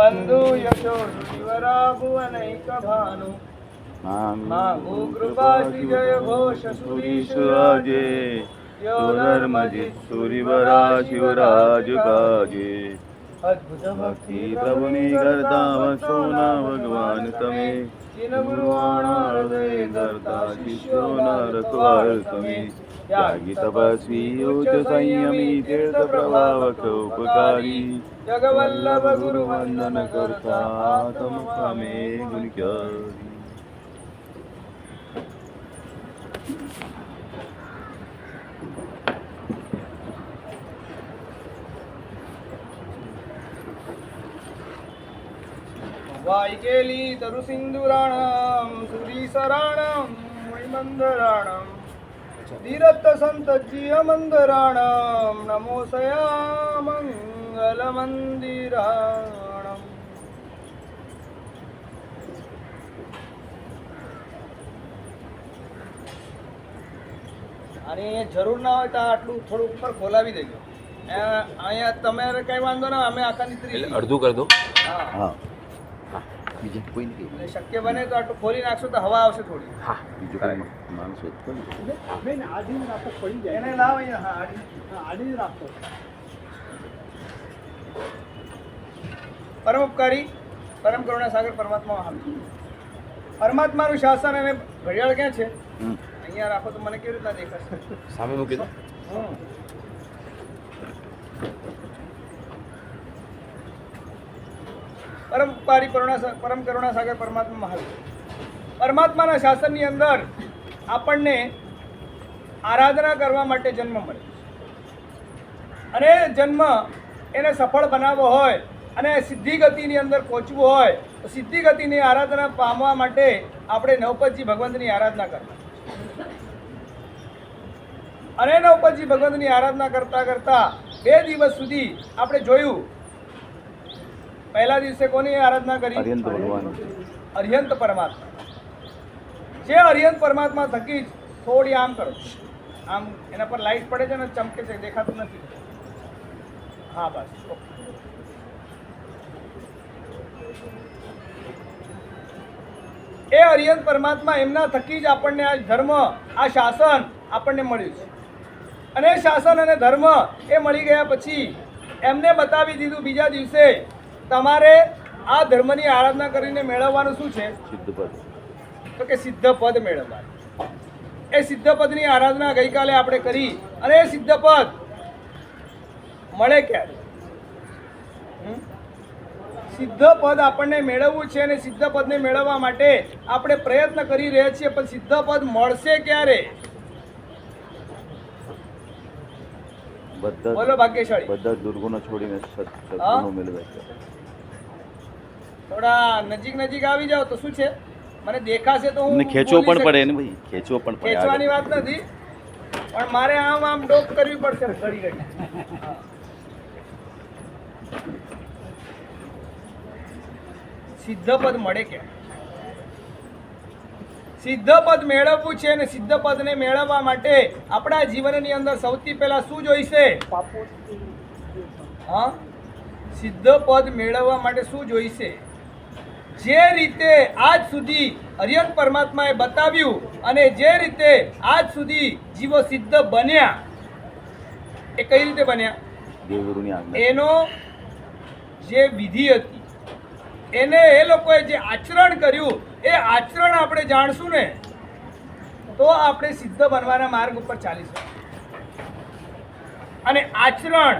બંધુ યશો સુરીવરા ભુવનૈક ભાનુ માંગુ કૃપા શ્રી જય ઘોષ સુરીશ આજે ધર્મ જીત સુરીવરા શિવરાજ કાજે અદ્ભુત ભક્તિ પ્રભુની કરતા વસોના ભગવાન તમે જીન ગુરુવાણા હૃદય ધરતા શિષ્યોના રખવાળ તમે ત્યાગી તપસ્વી ઉચ્ચ સંયમી તીર્થ પ્રભાવક ઉપકારી જગવલ્લભ ગુરુ વંદન કરતા તમ તમે ગુણકારી. વાઈકેલી તરુ સિંદુરાણમ સુરીસરાણમ મુનિમંદરાણમ ધીરત સંતજીય મંદરાણમ નમો સયા મંગલ મંદિરાણમ. અને જરૂર ના હોય તો આટલું થોડું ઉપર ખોલાવી દેજો. અહીંયા તમારે કઈ વાંધો ના, અમે આખા નીકળી અડધું કરી દો. હા, હા બીજું કોઈ નથી. એટલે શક્ય બને તો આટલું ખોલી નાખશો તો હવા આવશે થોડી. હા બીજું કોઈ માણસો જ કોઈ નથી. એને લાવ અહીંયા. હા, આડી રાખો. પરમ ઉપકારી પરમ કરુણા સાગર પરમાત્મા મહાન. પરમાત્માનું શાસન અને ઘડિયાળ ક્યાં છે? અહીંયા રાખો તો મને કેવી રીતના દેખાશે? સામે મૂકી દો. પરમ ઉપકારી પરમ કરુણા સાગર પરમાત્મા મહાન. પરમાત્માના શાસનની અંદર આપણને આરાધના કરવા માટે જન્મ મળે અને જન્મ એને સફળ બનાવવો હોય અને સિદ્ધિ ગતિની અંદર પહોંચવું હોય તો સિદ્ધિ ગતિની આરાધના પામવા માટે આપણે નવપતજી ભગવંતની આરાધના કરવા. અને નવપતજી ભગવંતની આરાધના કરતા કરતા 2 દિવસ સુધી આપણે જોયું. પહેલા દિવસે કોની આરાધના કરી? અર્યંત ભગવાન. અર્યંત પરમાત્મા. જે અર્યંત પરમાત્મા થકી જ થોડી આમ કરો, આમ એના પર લાઈટ પડે છે ને, ચમકે છે, દેખાતું નથી. હા બસ. એ અર્યંત પરમાત્મા એમના થકી જ આપણને આ ધર્મ, આ શાસન આપણને મળ્યું છે. અને એ શાસન અને ધર્મ એ મળી ગયા પછી એમને બતાવી દીધું બીજા દિવસે તમારે આ ધર્મની આરાધના કરીને મેળવવાનું શું છે? સિદ્ધ પદ. તો કે સિદ્ધ પદ મેળવવાનું. એ સિદ્ધ પદની આરાધના ગઈકાલે આપણે કરી અને એ સિદ્ધ પદ મળે ક્યારે? સિદ્ધ પદ આપણને મેળવવું છે અને સિદ્ધ પદને મેળવવા માટે આપણે પ્રયત્ન કરી રહ્યા છીએ, પણ સિદ્ધ પદ મળશે ક્યારે? બધા બોલો ભાગ્યશાળી. બધા દુર્ગુણો છોડીને સદગુણો મેળવે છે. થોડા નજીક નજીક આવી જાઓ તો શું છે, મને દેખાશે તો હું તમને ખેંચવો બોલી પણ પડે શકીશ. ને ભાઈ, ખેંચવો પણ પડે. ખેંચવાની વાત નથી, પણ મારે આમ આમ ડોક કરવી પડશે ઘડી ઘડી. હા. સિદ્ધ પદ મળે કે? સિદ્ધ પદ મેળવવું છે અને સિદ્ધ પદને મેળવવા માટે આપણા જીવનની અંદર સૌથી પહેલા શું જોઈશે? હા, સિદ્ધ પદ મેળવવા માટે શું જોઈશે? જે રીતે આજ સુધી અર્યંત પરમાત્માએ બતાવ્યું અને જે રીતે આજ સુધી જીવો સિદ્ધ બન્યા, એ કઈ રીતે બન્યા? દેવગુરુની આજ્ઞા. એનો જે વિધિ હતી, એને એ લોકોએ જે આચરણ કર્યું, એ આચરણ આપણે જાણશું ને તો આપણે સિદ્ધ બનવાના માર્ગ ઉપર ચાલીશું. અને આચરણ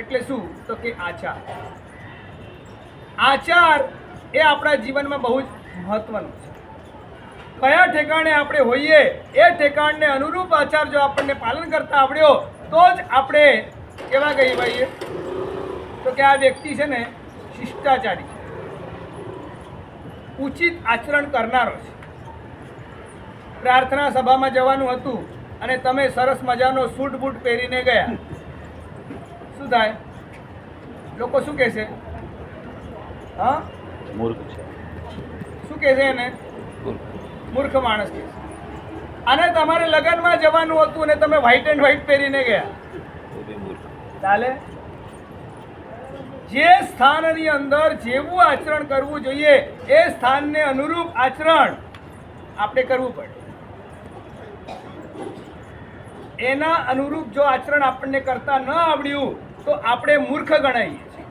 એટલે શું? તો કે આચાર. આચાર એ આપણા જીવનમાં બહુ જ મહત્વનું છે. કયા ઠેકાણે આપણે હોઈએ એ ઠેકાણને અનુરૂપ આચાર જો આપણને પાલન કરતા આવડ્યો તો જ આપણે કેવા ગઈ ભાઈએ તો કે આ વ્યક્તિ છે ને શિષ્ટાચારી છે, ઉચિત આચરણ કરનારો છે. પ્રાર્થના સભામાં જવાનું હતું અને તમે સરસ મજાનો સૂટ બૂટ પહેરીને ગયા, શું થાય? લોકો શું કહેશે? હા, મૂર્ખ છે. શું કહેશે એને? મૂર્ખ માણસ કહેશે. અને તમારે લગ્નમાં જવાનું હતું અને તમે વ્હાઈટ એન્ડ વ્હાઈટ પહેરીને ગયા, ચાલે? જે સ્થાનની અંદર જેવું આચરણ કરવું જોઈએ એ સ્થાનને અનુરૂપ આચરણ આપણે કરવું પડે. એના અનુરૂપ જો આચરણ આપણને કરતા ન આવડ્યું તો આપણે મૂર્ખ ગણાઈએ છીએ.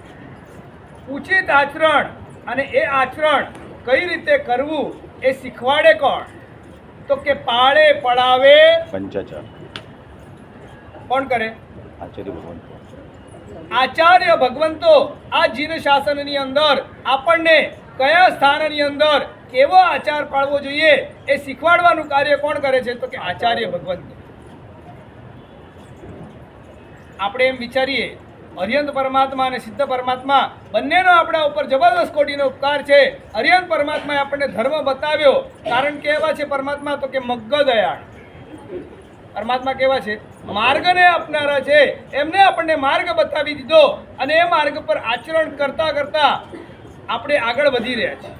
ઉચિત આચરણ અને એ આચરણ કઈ રીતે કરવું એ શીખવાડે કોણ? તો કે પાળે પડાવે પંચાચાર કોણ કરે? આચાર્ય ભગવાન. આચાર્ય ભગવંતો આ જીન શાસનની અંદર આપણને કયા સ્થાનની અંદર કેવો આચાર પાળવો જોઈએ એ શીખવાડવાનું કાર્ય કોણ કરે છે? તો કે આચાર્ય ભગવંતો. આપણે એમ વિચારીએ અર્યંત પરમાત્મા અને સિદ્ધ પરમાત્મા બંનેનો આપણા ઉપર જબરદસ્ત કોટીનો ઉપકાર છે. અર્યંત પરમાત્માએ આપણને ધર્મ બતાવ્યો, કારણ કે એવા છે પરમાત્મા? તો કે મગ્ગ દયાળ. પરમાત્મા કેવા છે? માર્ગને આપનારા છે. એમને આપણને માર્ગ બતાવી દીધો અને એ માર્ગ પર આચરણ કરતા કરતા આપણે આગળ વધી રહ્યા છીએ.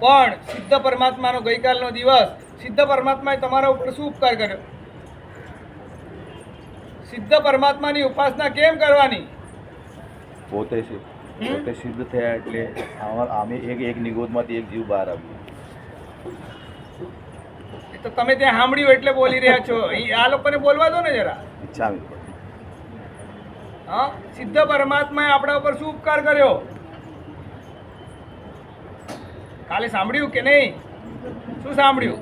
પણ સિદ્ધ પરમાત્માનો ગઈકાલનો દિવસ, સિદ્ધ પરમાત્માએ તમારા ઉપર શું ઉપકાર કર્યો? સિદ્ધ પરમાત્માની ઉપાસના કેમ કરવાની? પોતે સિદ્ધ થયા એટલે અમે એક નિગોદમાંથી એક જીવ બહાર આવ્યો. એ તો તમે ત્યાં સાંભળ્યું એટલે બોલી રહ્યા છો. આ લોકોને બોલવા દો ને જરા. ઈચ્છા હા, સિદ્ધ પરમાત્માએ આપણા ઉપર શું ઉપકાર કર્યો? કાલે સાંભળ્યું કે નહીં? શું સાંભળ્યું?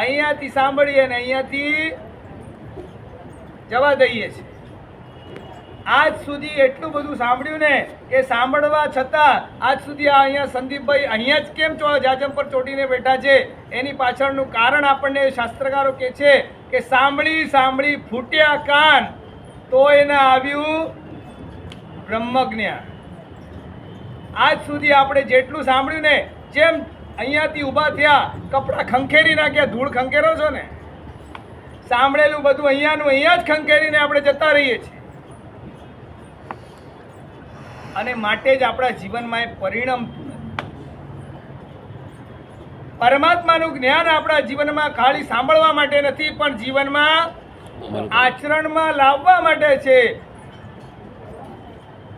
અહીંયાથી સાંભળીએ ને અહીંયાથી જવા દઈએ છે. આજ સુધી એટલું બધું સાંભળ્યું ને કે સાંભળવા છતાં આજ સુધી આ અહીંયા સંદીપભાઈ અહીંયા જ કેમ જાજમ પર ચોટીને બેઠા છે? એની પાછળનું કારણ આપણને શાસ્ત્રકારો કહે છે કે સાંભળી સાંભળી ફૂટ્યા કાન તો એને આવ્યું બ્રહ્મ જ્ઞાન. આજ સુધી આપણે જેટલું સાંભળ્યું ને, જેમ અહીંયાથી ઊભા થયા, કપડાં ખંખેરી નાખ્યા, ધૂળ ખંખેરો છો ને, સાંભળેલું બધું અહીંયાનું અહીંયા જ ખંખેરીને આપણે જતા રહીએ છીએ. અને માટે જ આપણા જીવનમાં એ પરિણમતું નથી. પરમાત્માનું જ્ઞાન આપણા જીવનમાં ખાલી સાંભળવા માટે નથી, પણ જીવનમાં આચરણમાં લાવવા માટે છે.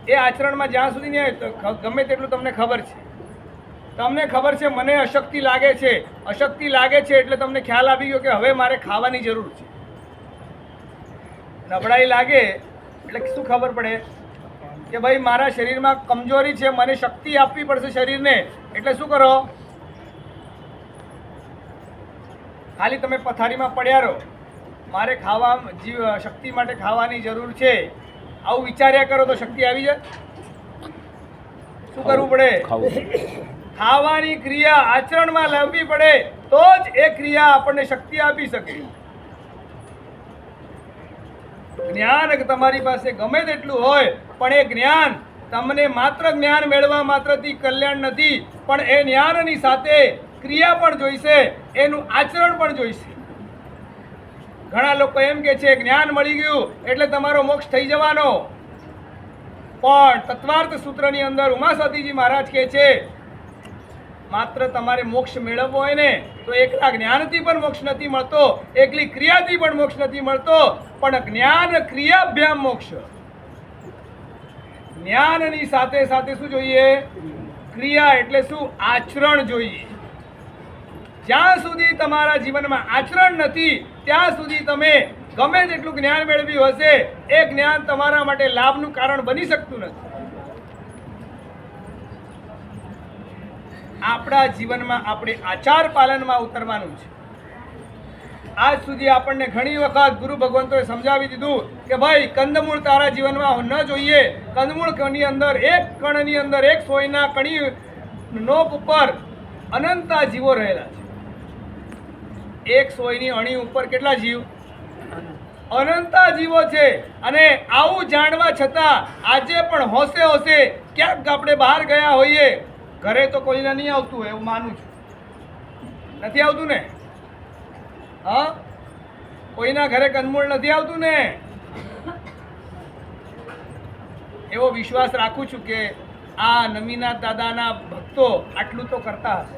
એ આચરણમાં જ્યાં સુધી નહીં ગમે તેટલું તમને ખબર છે, મને અશક્તિ લાગે છે, એટલે તમને ખ્યાલ આવી ગયો કે હવે મારે ખાવાની જરૂર છે. નબળાઈ લાગે એટલે શું ખબર પડે કે ભાઈ મારા શરીરમાં કમજોરી છે, મને શક્તિ આપવી પડશે શરીરને. એટલે શું કરો? ખાલી તમે પથારીમાં પડ્યા રહો, મારે શક્તિ માટે ખાવાની જરૂર છે, આવું વિચાર્યા કરો તો શક્તિ આવી જાય. શું કરવું પડે? ખાવાની ક્રિયા આચરણમાં લાવવી પડે, તો જ એ ક્રિયા આપણને શક્તિ આપી શકે. જ્ઞાન તમારી પાસે ગમે તેટલું હોય, પણ એ જ્ઞાન તમને માત્ર જ્ઞાન મેળવવા માત્રથી કલ્યાણ નથી, પણ એ જ્ઞાનની સાથે ક્રિયા પણ જોઈશે, એનું આચરણ પણ જોઈશે. ઘણા લોકો એમ કે છે જ્ઞાન મળી ગયું એટલે તમારો મોક્ષ થઈ જવાનો, પણ તત્વાર્થ સૂત્રની અંદર ઉમાસતીજી મહારાજ કહે છે માત્ર તમારે મોક્ષ મેળવવો હોય ને તો એકલા જ્ઞાનથી પણ મોક્ષ નથી મળતો, એકલી ક્રિયાથી પણ મોક્ષ નથી મળતો, પણ જ્ઞાન ક્રિયાભ્યામ મોક્ષ. જ્ઞાનની સાથે સાથે શું જોઈએ? ક્રિયા એટલે શું? આચરણ જોઈએ. જ્યાં સુધી તમારા જીવનમાં આચરણ નથી ત્યાં સુધી તમે ગમે તેટલું જ્ઞાન મેળવ્યું હશે, એ જ્ઞાન તમારા માટે લાભનું કારણ બની શકતું નથી. આપણા જીવનમાં આપણે આચાર પાલનમાં ઉતરવાનું છે. આજ સુધી આપણને ઘણી વખત ગુરુ ભગવંતોએ સમજાવી દીધું કે ભાઈ કંદમૂળ તારા જીવનમાં ન જોઈએ. કંદમૂળ કણની અંદર એક કણની અંદર એક સોયના કણી નોક ઉપર અનંતા જીવો રહેલા છે. એક સોયની અણી ઉપર કેટલા જીવ? અનંતા જીવો છે. અને આવું જાણવા છતાં આજે પણ હોશે ક્યાંક આપણે બહાર ગયા હોઈએ, ઘરે તો કોઈને નહીં આવતું એવું માનું છું, નથી આવતું ને? હા, કોઈના ઘરે કંદમૂળ નથી આવતું ને? એવો વિશ્વાસ રાખું છું કે આ નમીનાથ દાદાના ભક્તો આટલું તો કરતા હશે.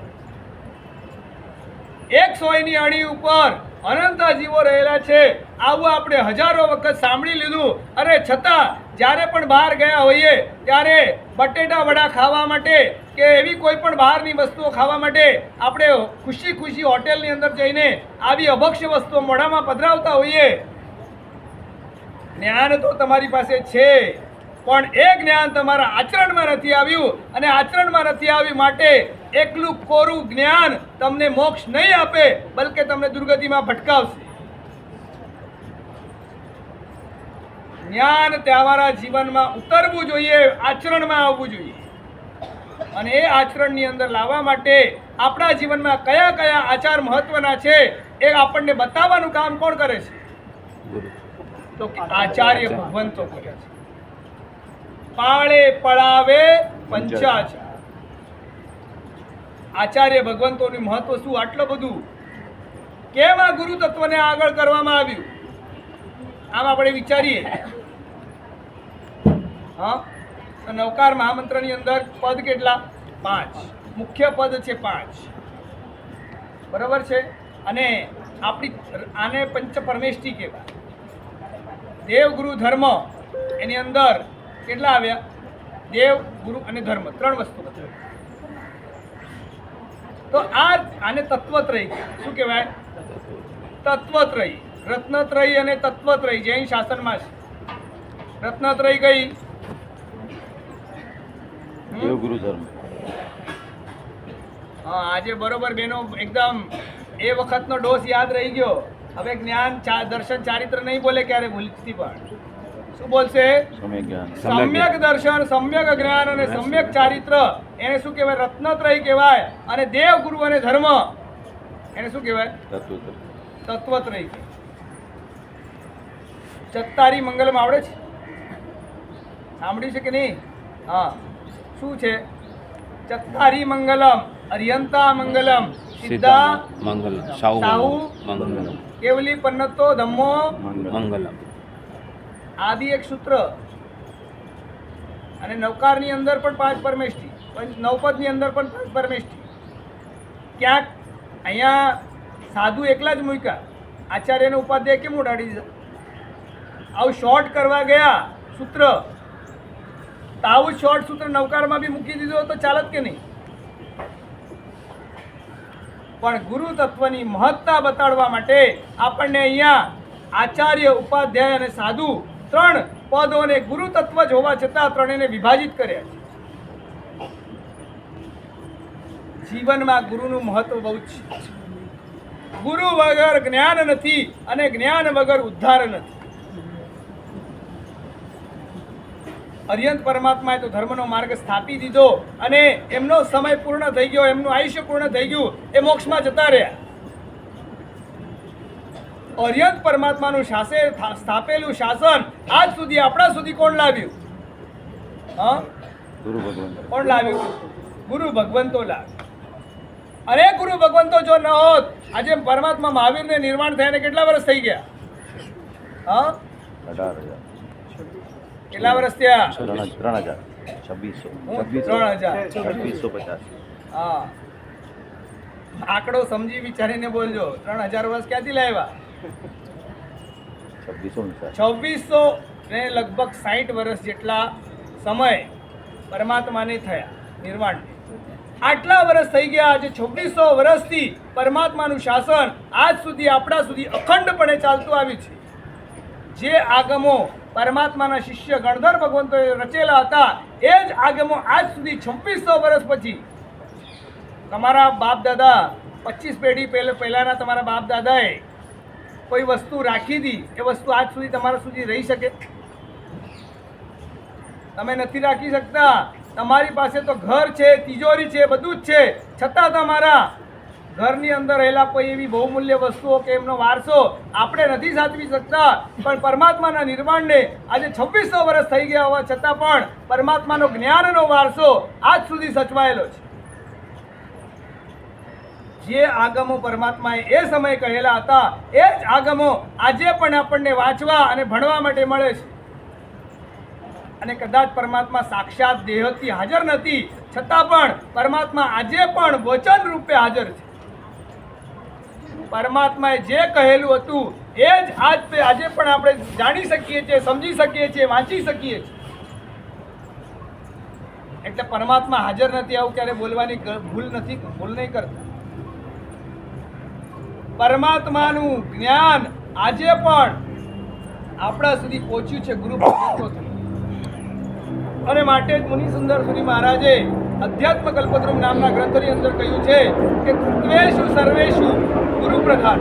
એક સોયની અણી ઉપર અનંતા જીવો રહેલા છે. આવું આપણે હજારો વખત સાંભળી લીધું. અરે છતાં જ્યારે પણ બહાર ગયા હોઈએ ત્યારે બટેટા વડા ખાવા માટે કે એવી કોઈ પણ બહારની વસ્તુઓ ખાવા માટે આપણે ખુશી ખુશી હોટેલની અંદર જઈને આવી અભક્ષ્ય વસ્તુઓ મોઢામાં પધરાવતા હોઈએ. જ્ઞાન તો તમારી પાસે છે, પણ એ જ્ઞાન તમારા આચરણમાં નથી આવ્યું, અને આચરણમાં નથી આવ્યું માટે એકલું કોરું જ્ઞાન તમને મોક્ષ નહીં આપે, બલકે તમને દુર્ગતિમાં ભટકાવશે. જ્ઞાન તમારા જીવનમાં ઉતરવું જોઈએ, આચરણમાં આવવું જોઈએ. અને એ આચરણની અંદર લાવવા માટે આપણા જીવનમાં કયા કયા આચાર મહત્વના છે એ આપણને બતાવવાનું કામ કોણ કરે છે? તો કે આચાર્ય ભગવંતો કરે છે. પાળે પડાવે પંચાચાર. આચાર્ય ભગવંતોનું મહત્વ શું? આટલું બધું કેમ આ ગુરુ તત્વને આગળ કરવામાં આવ્યું? આમ આપણે વિચારીએ. હા, તો નવકાર મહામંત્રની અંદર પદ કેટલા? 5. મુખ્ય પદ છે 5, બરાબર છે. અને આપણી આને પંચ પરમેષ્ઠી કહેવાય. દેવ ગુરુ ધર્મ એની અંદર કેટલા આવ્યા? દેવ, ગુરુ અને ધર્મ, 3 વસ્તુ બતાવી. તો આને તત્વત્રય શું કહેવાય? તત્વત્રય, રત્નત્રય અને તત્વત્રય જૈન શાસનમાં છે. રત્નત્રય કઈ? દેવગુરુ ધર્મ. હા, આજે બરોબર બેનો એકદમ એ વખતનો ડોસ યાદ રહી ગયો. હવે જ્ઞાન દર્શન ચારિત્ર નહીં બોલે ક્યારે ભૂલતી, પણ શું બોલશે? સમ્યક જ્ઞાન, સમ્યક દર્શન, સમ્યક જ્ઞાન અને સમ્યક ચારિત્ર. એને શું કહેવાય? રત્નત્રય કહેવાય. અને દેવ, ગુરુ અને ધર્મ એને શું કહેવાય? તત્વત્રય. ચત્તારી મંગલમ આવડે છે? સાંભળ્યું છે કે નહીં? હા, શું છે? ચત્તારી મંગલમ, અર્યંતા મંગલમ, સિદ્ધા મંગલમ, સાહુ મંગલમ, કેવલી પન્નતો ધમ્મો મંગલમ. આદિ એક સૂત્ર. અને નવકારની અંદર પણ 5 પરમેષ્ઠી, નવપદની અંદર પણ 5 પરમેષ્ઠી. ક્યાંક અહીંયા સાધુ એકલા જ મૂક્યા, આચાર્યને ઉપાધ્યાય કેમ ઉડાડી દીધા? આવું શોર્ટ કરવા ગયા સૂત્ર, તો આવું શોર્ટ સૂત્ર નવકારમાં બી મૂકી દીધું તો ચાલત કે નહીં? પણ ગુરુ તત્વની મહત્તા બતાડવા માટે આપણને અહીંયા આચાર્ય, ઉપાધ્યાય અને સાધુ 3 પદોને ગુરુ તત્વ જ હોવા છતાં 3ને વિભાજિત કર્યા છે. જીવનમાં ગુરુનું મહત્વ બહુ જ છે. ગુરુ વગર જ્ઞાન નથી, અને જ્ઞાન વગર ઉદ્ધાર નથી. અર્યંત પરમાત્માએ તો ધર્મનો માર્ગ સ્થાપી દીધો, અને એમનો સમય પૂર્ણ થઈ ગયો, એમનું આયુષ્ય પૂર્ણ થઈ ગયું, એ મોક્ષમાં જતા રહ્યા. અર્યંત પરમાત્માનું સ્થાપેલું શાસન આજ સુધી આપણા સુધી કોણ લાવ્યું? હા, ગુરુ ભગવાન. કોણ લાવ્યું? ગુરુ ભગવંતો લાવ્યું. અરે ગુરુ ભગવંતો જો ન હોત, આજે પરમાત્મા મહાવીરને નિર્માણ થયાને કેટલા વર્ષ થઈ ગયા? હા, 18,000. કેટલા વર્ષ થયા? 3,000. 2600. 3,000. હા, આંકડો સમજી વિચારીને બોલજો. 3,000 વર્ષ ક્યાંથી લાવ્યા? 2600 ને લગભગ 60 વર્ષ જેટલા સમય પરમાત્માને થયા નિર્વાણ. આટલા વર્ષ થઈ ગયા. આજે 2600 વર્ષથી પરમાત્માનું શાસન આજ સુધી આપણા સુધી અખંડપણે ચાલતું આવ્યું છે. જે આગમો પરમાત્માના શિષ્ય ગણધર ભગવંતોએ રચેલા હતા, એ જ આગમો આજ સુધી 2600 વર્ષ પછી તમારા બાપ દાદા 25 પેઢી પહેલાના તમારા બાપ દાદાએ કોઈ વસ્તુ રાખી હતી, એ વસ્તુ આજ સુધી તમારા સુધી રહી શકે? તમે નથી રાખી શકતા. તમારી પાસે તો ઘર છે, તિજોરી છે, બધું જ છે, છતાં તમારા ઘરની અંદર રહેલા કોઈ એવી બહુમૂલ્ય વસ્તુઓ કે એમનો વારસો આપણે નથી સાચવી શકતા. પણ પરમાત્માના નિર્માણને આજે 2600 વર્ષ થઈ ગયા હોવા છતાં પણ પરમાત્માનો જ્ઞાનનો વારસો આજ સુધી સચવાયેલો છે. જે આગમો પરમાત્માએ એ સમયે કહેલા હતા, એ જ આગમો આજે પણ આપણને વાંચવા અને ભણવા માટે મળે છે. અને કદાચ પરમાત્મા સાક્ષાત દેહથી હાજર નથી, છતાં પણ પરમાત્મા આજે પણ વચન રૂપે હાજર છે. પરમાત્માએ જે કહેલું હતું એ જ આજે પણ આપણે જાણી શકીએ છીએ, સમજી શકીએ છીએ, વાંચી શકીએ છીએ. એટલે પરમાત્મા હાજર નથી આવું ક્યારે બોલવાની ભૂલ નહીં કરતા. પરમાત્માનું જ્ઞાન આજે પણ આપણા સુધી પહોંચ્યું છે ગુરુ ભગવંતોથી. અને માટે જ મુનિ સુંદર સુરી મહારાજે અધ્યાત્મ કલ્પદ્રુમ નામના ગ્રંથની અંદર કહ્યું છે કે તત્વેષુ સર્વેષુ ગુરુ પ્રધાન.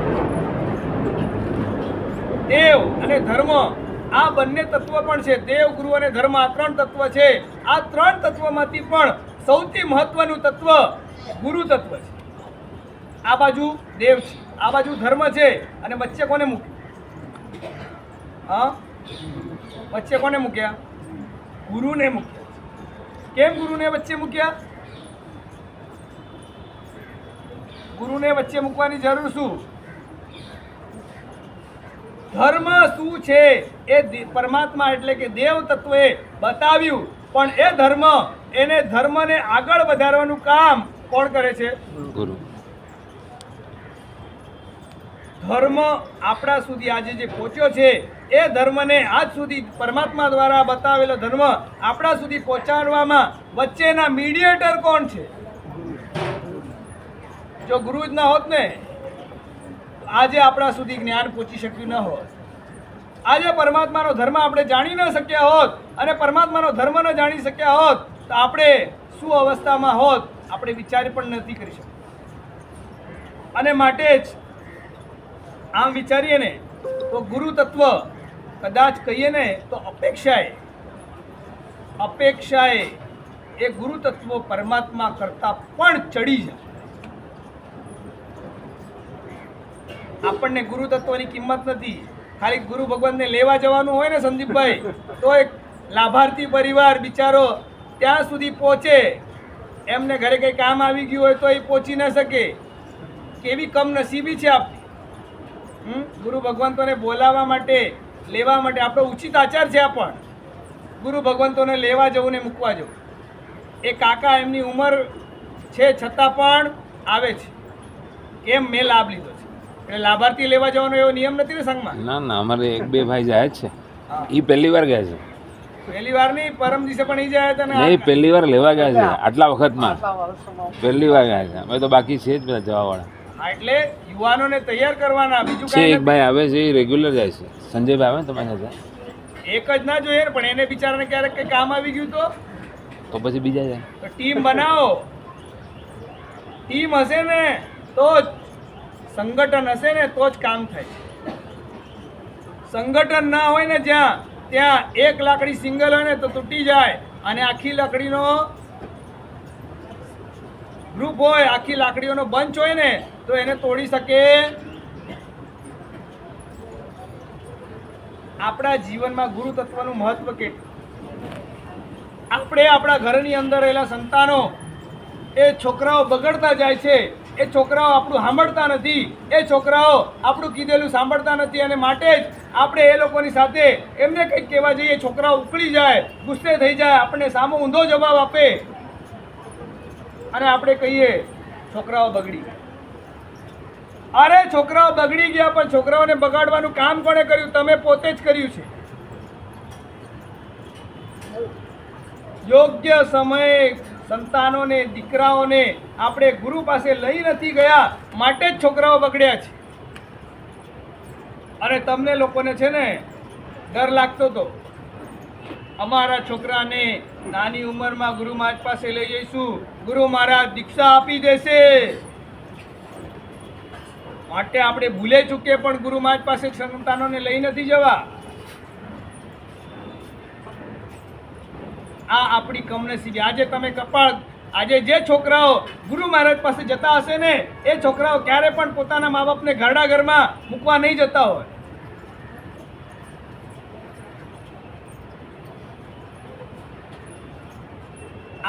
દેવ અને ધર્મ આ બંને તત્વ પણ છે. દેવ, ગુરુ અને ધર્મ આ 3 તત્વ છે. આ 3 તત્વમાંથી પણ સૌથી મહત્વનું તત્વ ગુરુ તત્વ છે. આ બાજુ દેવ છે, આ બાજુ ધર્મ છે, અને વચ્ચે કોને મૂક્યું? હા, વચ્ચે કોને મૂક્યા? ગુરુને મૂક્યા. કેમ ગુરુને વચ્ચે મૂક્યા? ગુરુને વચ્ચે મૂકવાની જરૂર શું? ધર્મ શું છે એ પરમાત્મા એટલે કે દેવ તત્વએ બતાવ્યું, પણ એ ધર્મને આગળ વધારવાનું કામ કોણ કરે છે? ગુરુ. ધર્મ આપણા સુધી આજે જે પહોંચ્યો છે એ ધર્મને આજ સુધી પરમાત્મા દ્વારા બતાવેલો ધર્મ આપણા સુધી પહોંચાડવામાં વચ્ચેના મીડિયેટર કોણ છે? જો ગુરુ જ ના હોત ને આજે આપણા સુધી જ્ઞાન પહોંચી શક્યું ન હોત. આજે પરમાત્માનો ધર્મ આપણે જાણી ન શક્યા હોત અને પરમાત્માનો ધર્મ ન જાણી શક્યા હોત તો આપણે શું અવસ્થામાં હોત આપણે વિચારી પણ નથી કરી શકતા. અને માટે જ આમ વિચારીએ ને તો ગુરુ તત્વ કદાચ કહીએ ને તો અપેક્ષાએ એ ગુરુ તત્વ પરમાત્મા કરતા પણ ચડી જાય. આપણને ગુરુ તત્વની કિંમત નથી. ખાલી ગુરુ ભગવાનને લેવા જવાનું હોય ને સંદીપભાઈ, તો એક લાભાર્થી પરિવાર બિચારો ત્યાં સુધી પહોંચે, એમને ઘરે કંઈ કામ આવી ગયું હોય તો એ પહોંચી ન શકે. કેવી કમનસીબી છે આપણી. ગુરુ ભગવંતોને બોલાવવા માટે, લેવા માટે આપણો ઉચિત આચાર છે. આ પણ ગુરુ ભગવંતોને લેવા જવું ને મૂકવા જવું. એ કાકા એમની ઉંમર છે છતાં પણ આવે છે. કેમ? મેં લાભ લીધો છે. એટલે લાભાર્થી લેવા જવાનો એવો નિયમ નથી ને સંઘમાં? ના, અમારે 1-2 ભાઈ જાય જ છે. એ પહેલી વાર ગયા છે. પહેલી વાર નહીં, પરમ દિવસે પણ ઈ જાય હતા ને. નહીં, પહેલી વાર લેવા ગયા છે. આટલા વખતમાં પહેલી વાર ગયા છે. અમે તો બાકી છે જ બધા જવાવાળા. હા, એટલે યુવાનોને તૈયાર કરવાના. બીજું છે કાંઈ એક ભાઈ આવે છે, એ રેગ્યુલર જાય છે. સંજયભાઈ આવે ને તમારી સાથે? એક જ ના જોઈએ ને, પણ એને બિચારાને ક્યારેક કંઈ કામ આવી ગયું તો પછી બીજા જાય. તો ટીમ બનાવો. ટીમ હશે ને તો જ, સંગઠન હશે ને તો જ કામ થાય. સંગઠન ના હોય ને ત્યાં એક લાકડી સિંગલ હોય ને તો તૂટી જાય, અને આખી લાકડીનો ગ્રુપ હોય, આખી લાકડીઓનો બંચ હોય ને તો એને તોડી શકે. આપણા જીવનમાં ગુરુ તત્વનું મહત્વ કેટલું. આપણે આપણા ઘરની અંદર રહેલા સંતાનો, એ છોકરાઓ બગડતા જાય છે. એ છોકરાઓ આપણું સાંભળતા નથી. એ છોકરાઓ આપણું કીધેલું સાંભળતા નથી, અને માટે જ આપણે એ લોકોની સાથે એમને કંઈક કહેવા જઈએ, છોકરાઓ ઉકળી જાય, ગુસ્સે થઈ જાય, આપણને સામો ઊંધો જવાબ આપે, અને આપણે કહીએ છોકરાઓ બગડી ગયા. અરે છોકરાઓ બગડી ગયા, પણ છોકરાઓને બગાડવાનું કામ કોણે કર્યું? તમે પોતે જ કર્યું છે. યોગ્ય સમયે સંતાનોને, દીકરાઓને આપણે ગુરુ પાસે લઈ નથી ગયા, માટે જ છોકરાઓ બગડ્યા છે. અને તમને લોકોને છે ને ડર લાગતો હતો, અમારા છોકરાને નાની ઉંમરમાં ગુરુ મહારાજ પાસે લઈ જઈશું, ગુરુ મહારાજ દીક્ષા આપી દેશે. માટે આપણે ભૂલે ચૂકે પણ ગુરુ મહારાજ પાસે સંતાનોને લઈ નથી જવા. આ આપણી કમનસીબી. આજે તમે કપાળ, આજે જે છોકરાઓ ગુરુ મહારાજ પાસે જતા હશે ને, એ છોકરાઓ ક્યારે પણ પોતાના મા બાપને ઘરડા ઘરમાં મૂકવા નહીં જતા હોય.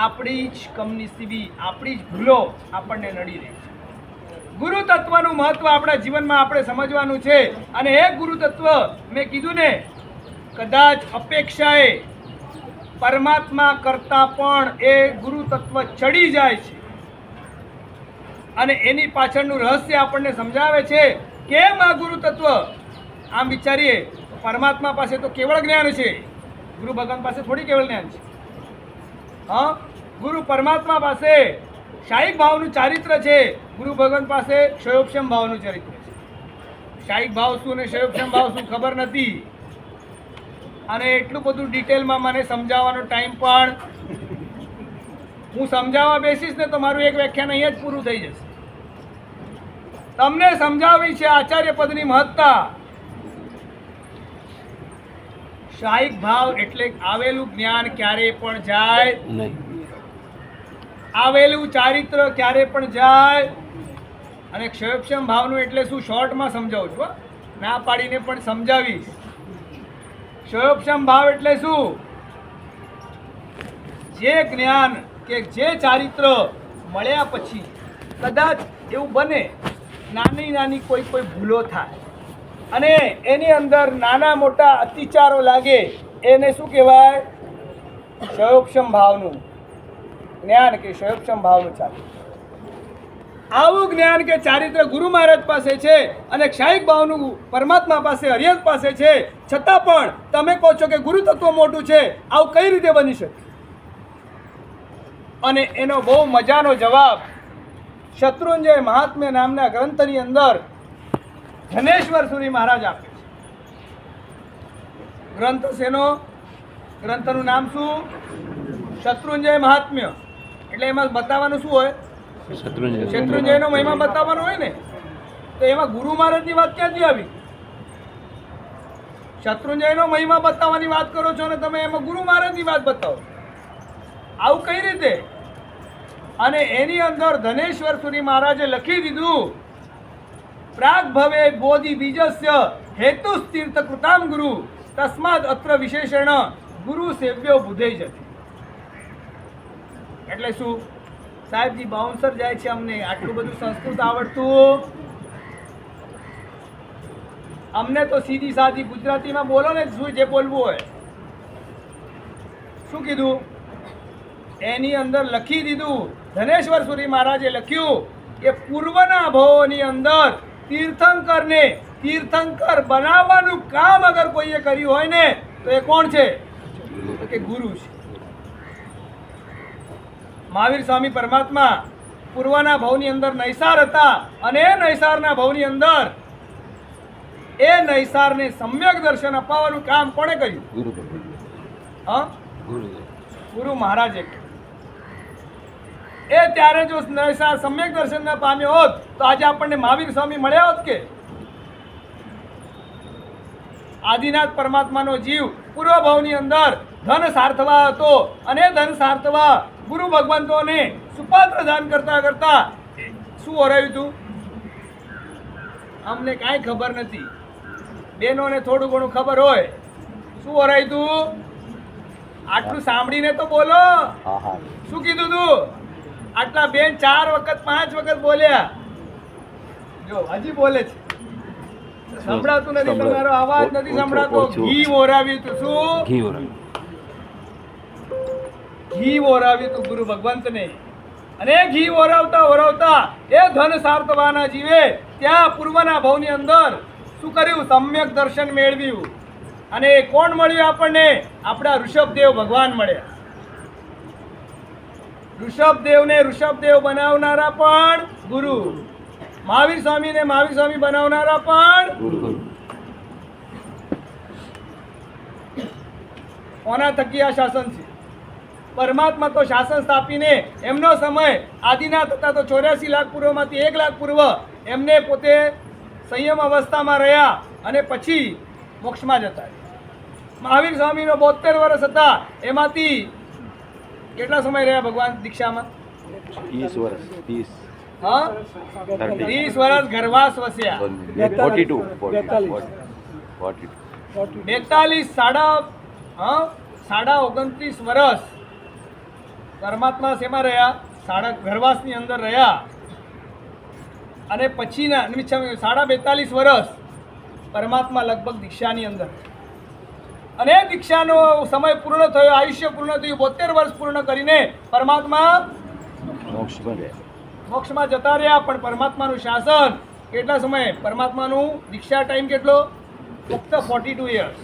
આપણી જ કમનસીબી, આપણી જ ભૂલો આપણને નડી રહી છે. ગુરુ તત્વનું મહત્વ આપણા જીવનમાં આપણે સમજવાનું છે. અને એ ગુરુ તત્વ મેં કીધું ને, કદાચ અપેક્ષાએ પરમાત્મા કરતા પણ એ ગુરુ તત્વ ચડી જાય છે. અને એની પાછળનું રહસ્ય આપણને સમજાવે છે. કેમ આ ગુરુ તત્વ આમ વિચારીએ તો પરમાત્મા પાસે તો કેવળ જ્ઞાન છે, ગુરુ ભગવાન પાસે થોડી કેવળ જ્ઞાન છે. હા, ગુરુ પરમાત્મા પાસે શાહિક ભાવનું ચારિત્ર છે, ગુરુ ભગવાન પાસે ક્ષયોક્ષમ ભાવનું ચરિત્ર છે. શાહિક ભાવ શું ને ક્ષયોક્ષમ ભાવ શું ખબર નથી, અને એટલું બધું ડિટેલમાં મને સમજાવવાનો ટાઈમ પણ હું સમજાવવા બેસીશ ને તો મારું એક વ્યાખ્યાન અહીંયા જ પૂરું થઈ જશે. તમને સમજાવી છે આચાર્ય પદની મહત્તા. શાહિક ભાવ એટલે આવેલું જ્ઞાન ક્યારે પણ જાય નહીં. આવેલું ચારિત્ર ક્યારે પણ જાય. અને ક્ષયોક્ષમ ભાવનું એટલે શું, શોર્ટમાં સમજાવું છું, હો. ના પાડીને પણ સમજાવીશ. ક્ષયોક્ષમ ભાવ એટલે શું, જે જ્ઞાન કે જે ચારિત્ર મળ્યા પછી કદાચ એવું બને નાની નાની કોઈ ભૂલો થાય અને એની અંદર નાના મોટા અતિચારો લાગે, એને શું કહેવાય, ક્ષયોક્ષમ ભાવનું જ્ઞાન કે ક્ષયોક્ષમ ભાવનું ચારિત્ર. આવું જ્ઞાન કે ચારિત્ર ગુરુ મહારાજ પાસે છે અને ક્ષાયિક ભાવનું પરમાત્મા પાસે, હરિયત પાસે છે, છતાં પણ તમે કહો છો કે ગુરુ તત્વ મોટું છે. આવું કઈ રીતે બની શકે? અને એનો બહુ મજાનો જવાબ શત્રુંજય મહાત્મ્ય નામના ગ્રંથની અંદર ધનેશ્વર સુરી મહારાજ આપે છે. ગ્રંથ શેનો? ગ્રંથનું નામ શું? શત્રુંજય મહાત્મ્ય. એટલે એમાં બતાવવાનું શું હોય? શત્રુંજયનો મહિમા બતાવવાનો હોય ને, તો એમાં ગુરુ મહારાજની વાત ક્યાંથી આવી? શત્રુંજયનો મહિમા બતાવવાની વાત કરો છો ને તમે એમાં ગુરુ મહારાજની વાત બતાવો, આવું કઈ રીતે? અને એની અંદર ધનેશ્વર સુરી મહારાજે લખી દીધું, પ્રાગ ભવે બોધિ બીજસ્ય હેતુ તીર્થ કૃતામ ગુરુ તસ્માદ અત્ર વિશેષણ ગુરુ સેવ્યો બુધે જતી. એટલે શું સાહેબજી, બાઉન્સર જાય છે, અમને આટલું બધું સંસ્કૃત આવડતું, અમને તો સીધી સાદી ગુજરાતીમાં બોલો ને, શું જે બોલવું હોય. શું કીધું? એની અંદર લખી દીધું, ધનેશ્વર સુરી મહારાજે લખ્યું કે પૂર્વના ભવોની અંદર તીર્થંકરને તીર્થંકર બનાવવાનું કામ અગર કોઈએ કર્યું હોય ને તો એ કોણ છે? તો કે ગુરુ છે. મહાવીર સ્વામી પરમાત્મા પૂર્વના ભવની અંદર નૈસાર હતા અને એ નૈસારના ભવની અંદર એ નૈસારને સમ્યક દર્શન અપાવવાનું કામ કોણે કર્યું? ગુરુ ભગવાન. હા, ગુરુ ગુરુ મહારાજે. એ ત્યારે જો નૈસાર સમ્યક દર્શન ન પામ્યો હોત તો આજે આપણને મહાવીર સ્વામી મળ્યા હોત કે? આદિનાથ પરમાત્માનો જીવ પૂર્વ ભાવની અંદર ધન સાર્થવા હતો અને ધન સાર્થવા ગુરુ ભગવંતોને સુપાત્ર દાન કરતા કરતા શું ઓરાયું હતું? અમને કાંઈ ખબર નથી, બેનોને થોડું ઘણું ખબર હોય. શું ઓરાયું હતું? આટલું સાંભળીને તો બોલો. હા હા. શું કીધું તું? આટલા બેન 4 વખત 5 વખત બોલ્યા. જો હજી બોલે છે, સંભળાતું નથી, તમારો અવાજ નથી સંભળાતો. ઘી ઓરાવ્યું તું. શું ઘી ઓરાવ્યું? ઘી ઓરાવ્યું તું ગુરુ ભગવંતને. અને ઘી ઓરાવતા ઓરાવતા એ ધન સાર્થવાના જીવે ત્યાં પૂર્વના ભવની અંદર શું કર્યું? સમ્યક દર્શન મેળવ્યું. અને કોણ મળ્યું આપણને? આપણા ઋષભદેવ ભગવાન મળ્યા. ઋષભદેવને ઋષભદેવ બનાવનારા પણ ગુરુ, મહાવીર સ્વામીને મહાવીર સ્વામી બનાવનારા પણ ગુરુ. કોના થકી આ શાસન છે? પરમાત્મા તો શાસન સ્થાપીને એમનો સમય આદિનાથ હતા તો 84 લાખ પૂર્વમાંથી 1 લાખ પૂર્વ એમને પોતે સંયમ અવસ્થામાં રહ્યા અને પછી મોક્ષમાં જતા રહ્યા. મહાવીર સ્વામીનો 72 વર્ષ હતા, એમાંથી કેટલા સમય રહ્યા ભગવાન દીક્ષામાં? 30 વર્ષ. 30. હા, 30 વર્ષ ગર્ભાસ વસ્યા. 42. 42 સાડા 29 વર્ષ પરમાત્મા શેમાં રહ્યા? ગર્ભાસની અંદર રહ્યા. અને પછીના 42 વર્ષ પરમાત્મા લગભગ દીક્ષાની અંદર. અને દીક્ષાનો સમય પૂર્ણ થયો, આયુષ્ય પૂર્ણ થયું, 72 વર્ષ પૂર્ણ કરીને પરમાત્મા મોક્ષમાં જતા રહ્યા. પણ પરમાત્માનું શાસન કેટલા સમય? પરમાત્માનું દીક્ષા ટાઈમ કેટલો? ફક્ત 42 યર્સ.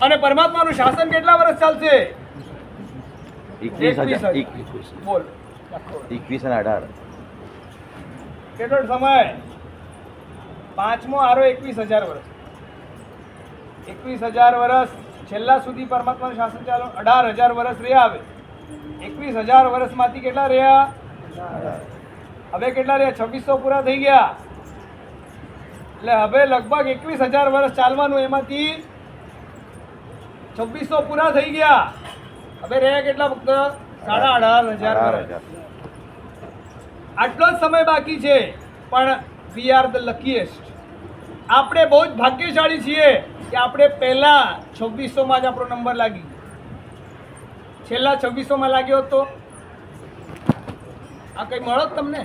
અને પરમાત્માનું શાસન કેટલા વર્ષ ચાલશે? 21,000 બોલ 21 અને 18 કેટલો સમય? પાંચમો આરો 21,000 વર્ષ. 21,000 વર્ષ છેલ્લા સુધી પરમાત્માનું શાસન ચાલો. 18,000 વર્ષ રહ્યા. આવે 21,000 વર્ષમાંથી કેટલા રહ્યા? હવે કેટલા રહ્યા? 2600 પૂરા થઈ ગયા. એટલે હવે લગભગ 21,000 વર્ષ ચાલવાનું. એમાંથી 2600 પૂરા થઈ ગયા. હવે રહ્યા કેટલા? ફક્ત 18,500 વર્ષ. આટલો જ સમય બાકી છે. પણ વી આર ધ લકીએસ્ટ. આપણે બહુ જ ભાગ્યશાળી છીએ કે આપણે પહેલા 2600માં જ આપણો નંબર લાગી ગયો. છેલ્લા 2600માં લાગ્યો તો આ કંઈ મળત તમને?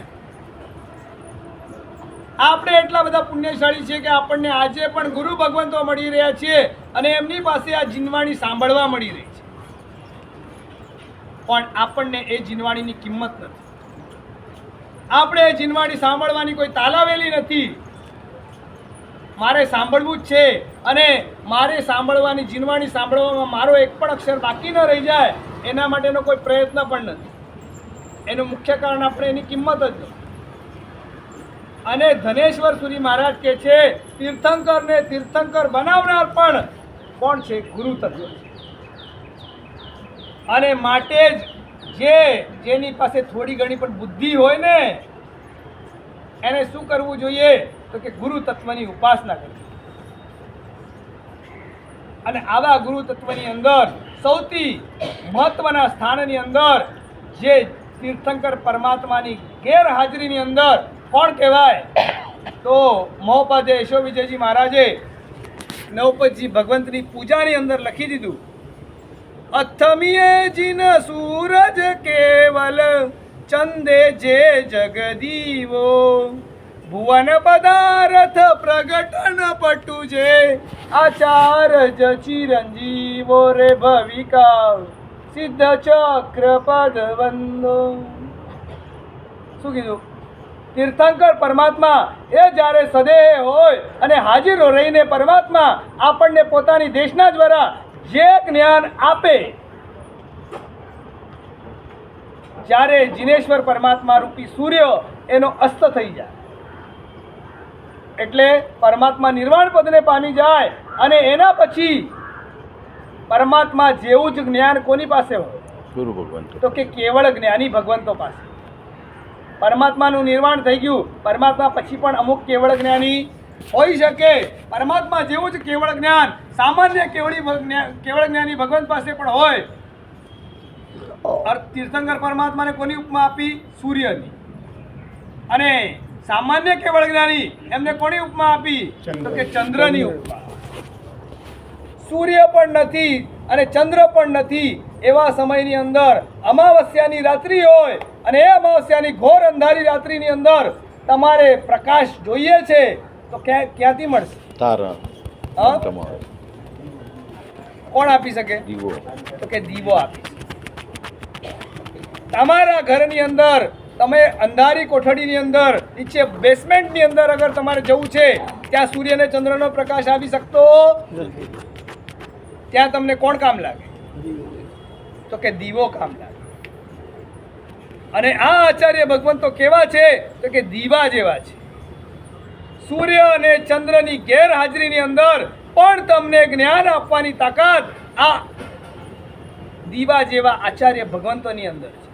આપણે એટલા બધા પુણ્યશાળી છીએ કે આપણને આજે પણ ગુરુ ભગવંતો મળી રહ્યા છે અને એમની પાસે આ જીનવાણી સાંભળવા મળી રહી છે. પણ આપણને એ જીનવાણીની કિંમત નથી. આપણે એ જીનવાણી સાંભળવાની કોઈ તાલાવેલી નથી. મારે સાંભળવું જ છે અને મારે સાંભળવાની જીનવાણી સાંભળવામાં મારો એક પણ અક્ષર બાકી ન રહી જાય એના માટેનો કોઈ પ્રયત્ન પણ નથી. એનું મુખ્ય કારણ આપણે એની કિંમત જ નથી. અને ધનેશ્વર સુરી મહારાજ કહે છે તીર્થંકરને તીર્થંકર બનાવનાર પણ કોણ છે? ગુરુ તત્વ. અને માટે જ જેની પાસે થોડી ઘણી પણ બુદ્ધિ હોય ને એને શું કરવું જોઈએ? તો કે ગુરુ તત્વની ઉપાસના કરવી. અને આવા ગુરુ તત્વની અંદર સૌથી મહત્વના સ્થાનની અંદર જે તીર્થંકર પરમાત્માની ગેરહાજરીની અંદર કોણ કહેવાય? તો મહોપાધ્યાય યશો વિજયજી મહારાજે નવપતજી ભગવંતની પૂજાની અંદર લખી દીધું, અથમીએ જીન સૂરજ કેવલ ચંદે જે જગદીવો ભુવન પદાર્થ પ્રગટન પટુ જે આચાર્ય ચિરંજીવો રે ભવિકા સિદ્ધ ચક્ર પદ વંદો. શું કીધું? તીર્થંકર પરમાત્મા એ જ્યારે સદેહ હોય અને હાજર રહીને પરમાત્મા આપણને પોતાની દેશના દ્વારા જે જ્ઞાન આપે, જ્યારે જીનેશ્વર પરમાત્મા રૂપી સૂર્ય એનો અસ્ત થઈ જાય એટલે પરમાત્મા નિર્વાણ પદને પામી જાય અને એના પછી પરમાત્મા જેવું જ જ્ઞાન કોની પાસે હોય? ગુરુ ભગવાન. તો કે કેવળ જ્ઞાની ભગવંતો પાસે. પરમાત્માનું નિર્વાણ થઈ ગયું, પરમાત્મા પછી પણ અમુક કેવળ જ્ઞાની હોઈ શકે. પરમાત્મા જેવું જ કેવળ જ્ઞાન સામાન્ય કેવળ જ્ઞાની ભગવંત પાસે પણ હોય. તીર્થંકર પરમાત્માને કોની ઉપમા આપી? સૂર્યની. અને સામાન્ય કેવળ જ્ઞાની એમને કોની ઉપમા આપી? તો કે ચંદ્રની ઉપમા. સૂર્ય પણ નથી અને ચંદ્ર પણ નથી એવા સમયની અંદર અમાવસ્યાની રાત્રિ હોય અને એ અમાવસ્યાની ઘોર અંધારી રાત્રિની અંદર તમારે પ્રકાશ જોઈએ છે તો ક્યાંથી મળશે? તારા હા? તમારે કોણ આપી શકે? દીવો. તો કે દીવો આપી શકે. તમારા ઘરની અંદર તમે અંધારી કોઠડીની અંદર નીચે બેસમેન્ટની અંદર અગર તમારે જવું છે ત્યાં સૂર્ય અને ચંદ્રનો પ્રકાશ આવી શકતો ત્યાં તમને કોણ કામ લાગે? તો કે દીવો કામ લાગે. અને આ આચાર્ય ભગવંતો કેવા છે? તો કે દીવા જેવા છે. સૂર્ય અને ચંદ્રની ગેરહાજરીની અંદર પણ તમને જ્ઞાન આપવાની તાકાત આ દીવા જેવા આચાર્ય ભગવંતોની અંદર છે.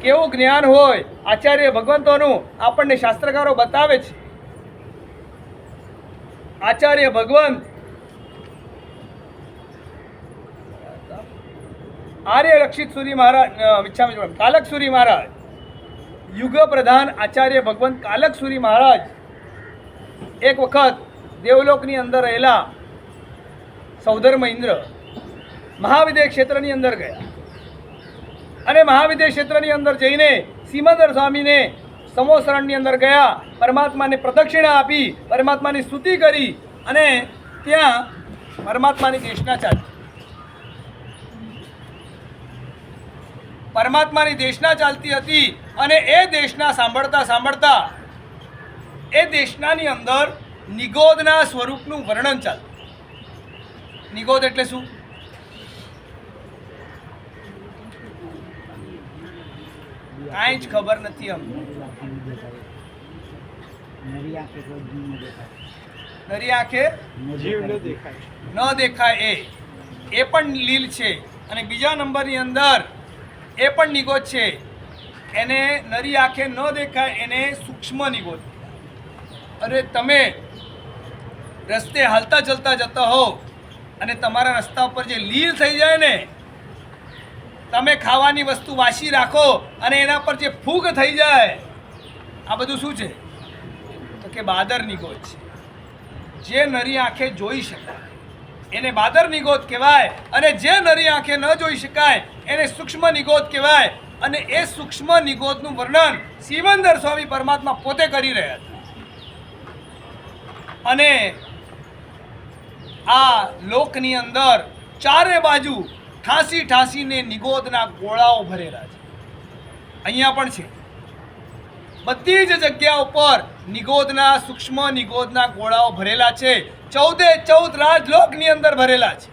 કેવું જ્ઞાન હોય આચાર્ય ભગવંતોનું આપણને શાસ્ત્રકારો બતાવે છે. આચાર્ય ભગવંત આર્ય રક્ષિત સુરી મહારાજ કાલક સુરી મહારાજ યુગ પ્રધાન આચાર્ય ભગવંત કાલક સુરી મહારાજ એક વખત દેવલોકની અંદર રહેલા સૌધર્મ ઇન્દ્ર મહાવિદ્ય ક્ષેત્રની અંદર ગયા અને મહાવિદ્ય ક્ષેત્રની અંદર જઈને સિમંદર સ્વામીને સમોસરણની અંદર ગયા, પરમાત્માને પ્રદક્ષિણા આપી, પરમાત્માની સ્તુતિ કરી અને ત્યાં પરમાત્માની દેશના ચાલી. પરમાત્માની દેશના ચાલતી હતી અને એ દેશના સાંભળતા સાંભળતા એ દેશનાની અંદર નિગોદના સ્વરૂપનું વર્ણન ચાલતું. નિગોદ એટલે શું? કાંઈ જ ખબર નથી અમને. નરી આંખે ન દેખાય એ પણ લીલ છે. અને બીજા નંબરની અંદર એ પણ નિગોદ છે. એને નરી આંખે ન દેખાય એને સૂક્ષ્મ નિગોદ. અરે તમે રસ્તે હાલતા ચાલતા જતા હો અને તમારા રસ્તા ઉપર જે લીલ થઈ જાય ને, તમે ખાવાની વસ્તુ વાસી રાખો અને એના પર જે ફૂગ થઈ જાય, આ બધું શું છે? તો કે બાદર નિગોદ છે. જે નરી આંખે જોઈ શકાય એને બાદર નિગોદ કહેવાય, અને જે નરી આંખે ન જોઈ શકાય એને સૂક્ષ્મ નિગોદ કહેવાય. અને એ સૂક્ષ્મ નિગોદનું વર્ણન સિમંદર સ્વામી પરમાત્મા પોતે કરી રહ્યા હતા. અને આ લોકની અંદર ચારે બાજુ ઠાંસી ઠાંસીને નિગોદના ગોળાઓ ભરેલા છે. અહીંયા પણ છે. બધી જ જગ્યા ઉપર નિગોદના સૂક્ષ્મ નિગોદના ગોળાઓ ભરેલા છે. 14 રાજલોકની અંદર ભરેલા છે.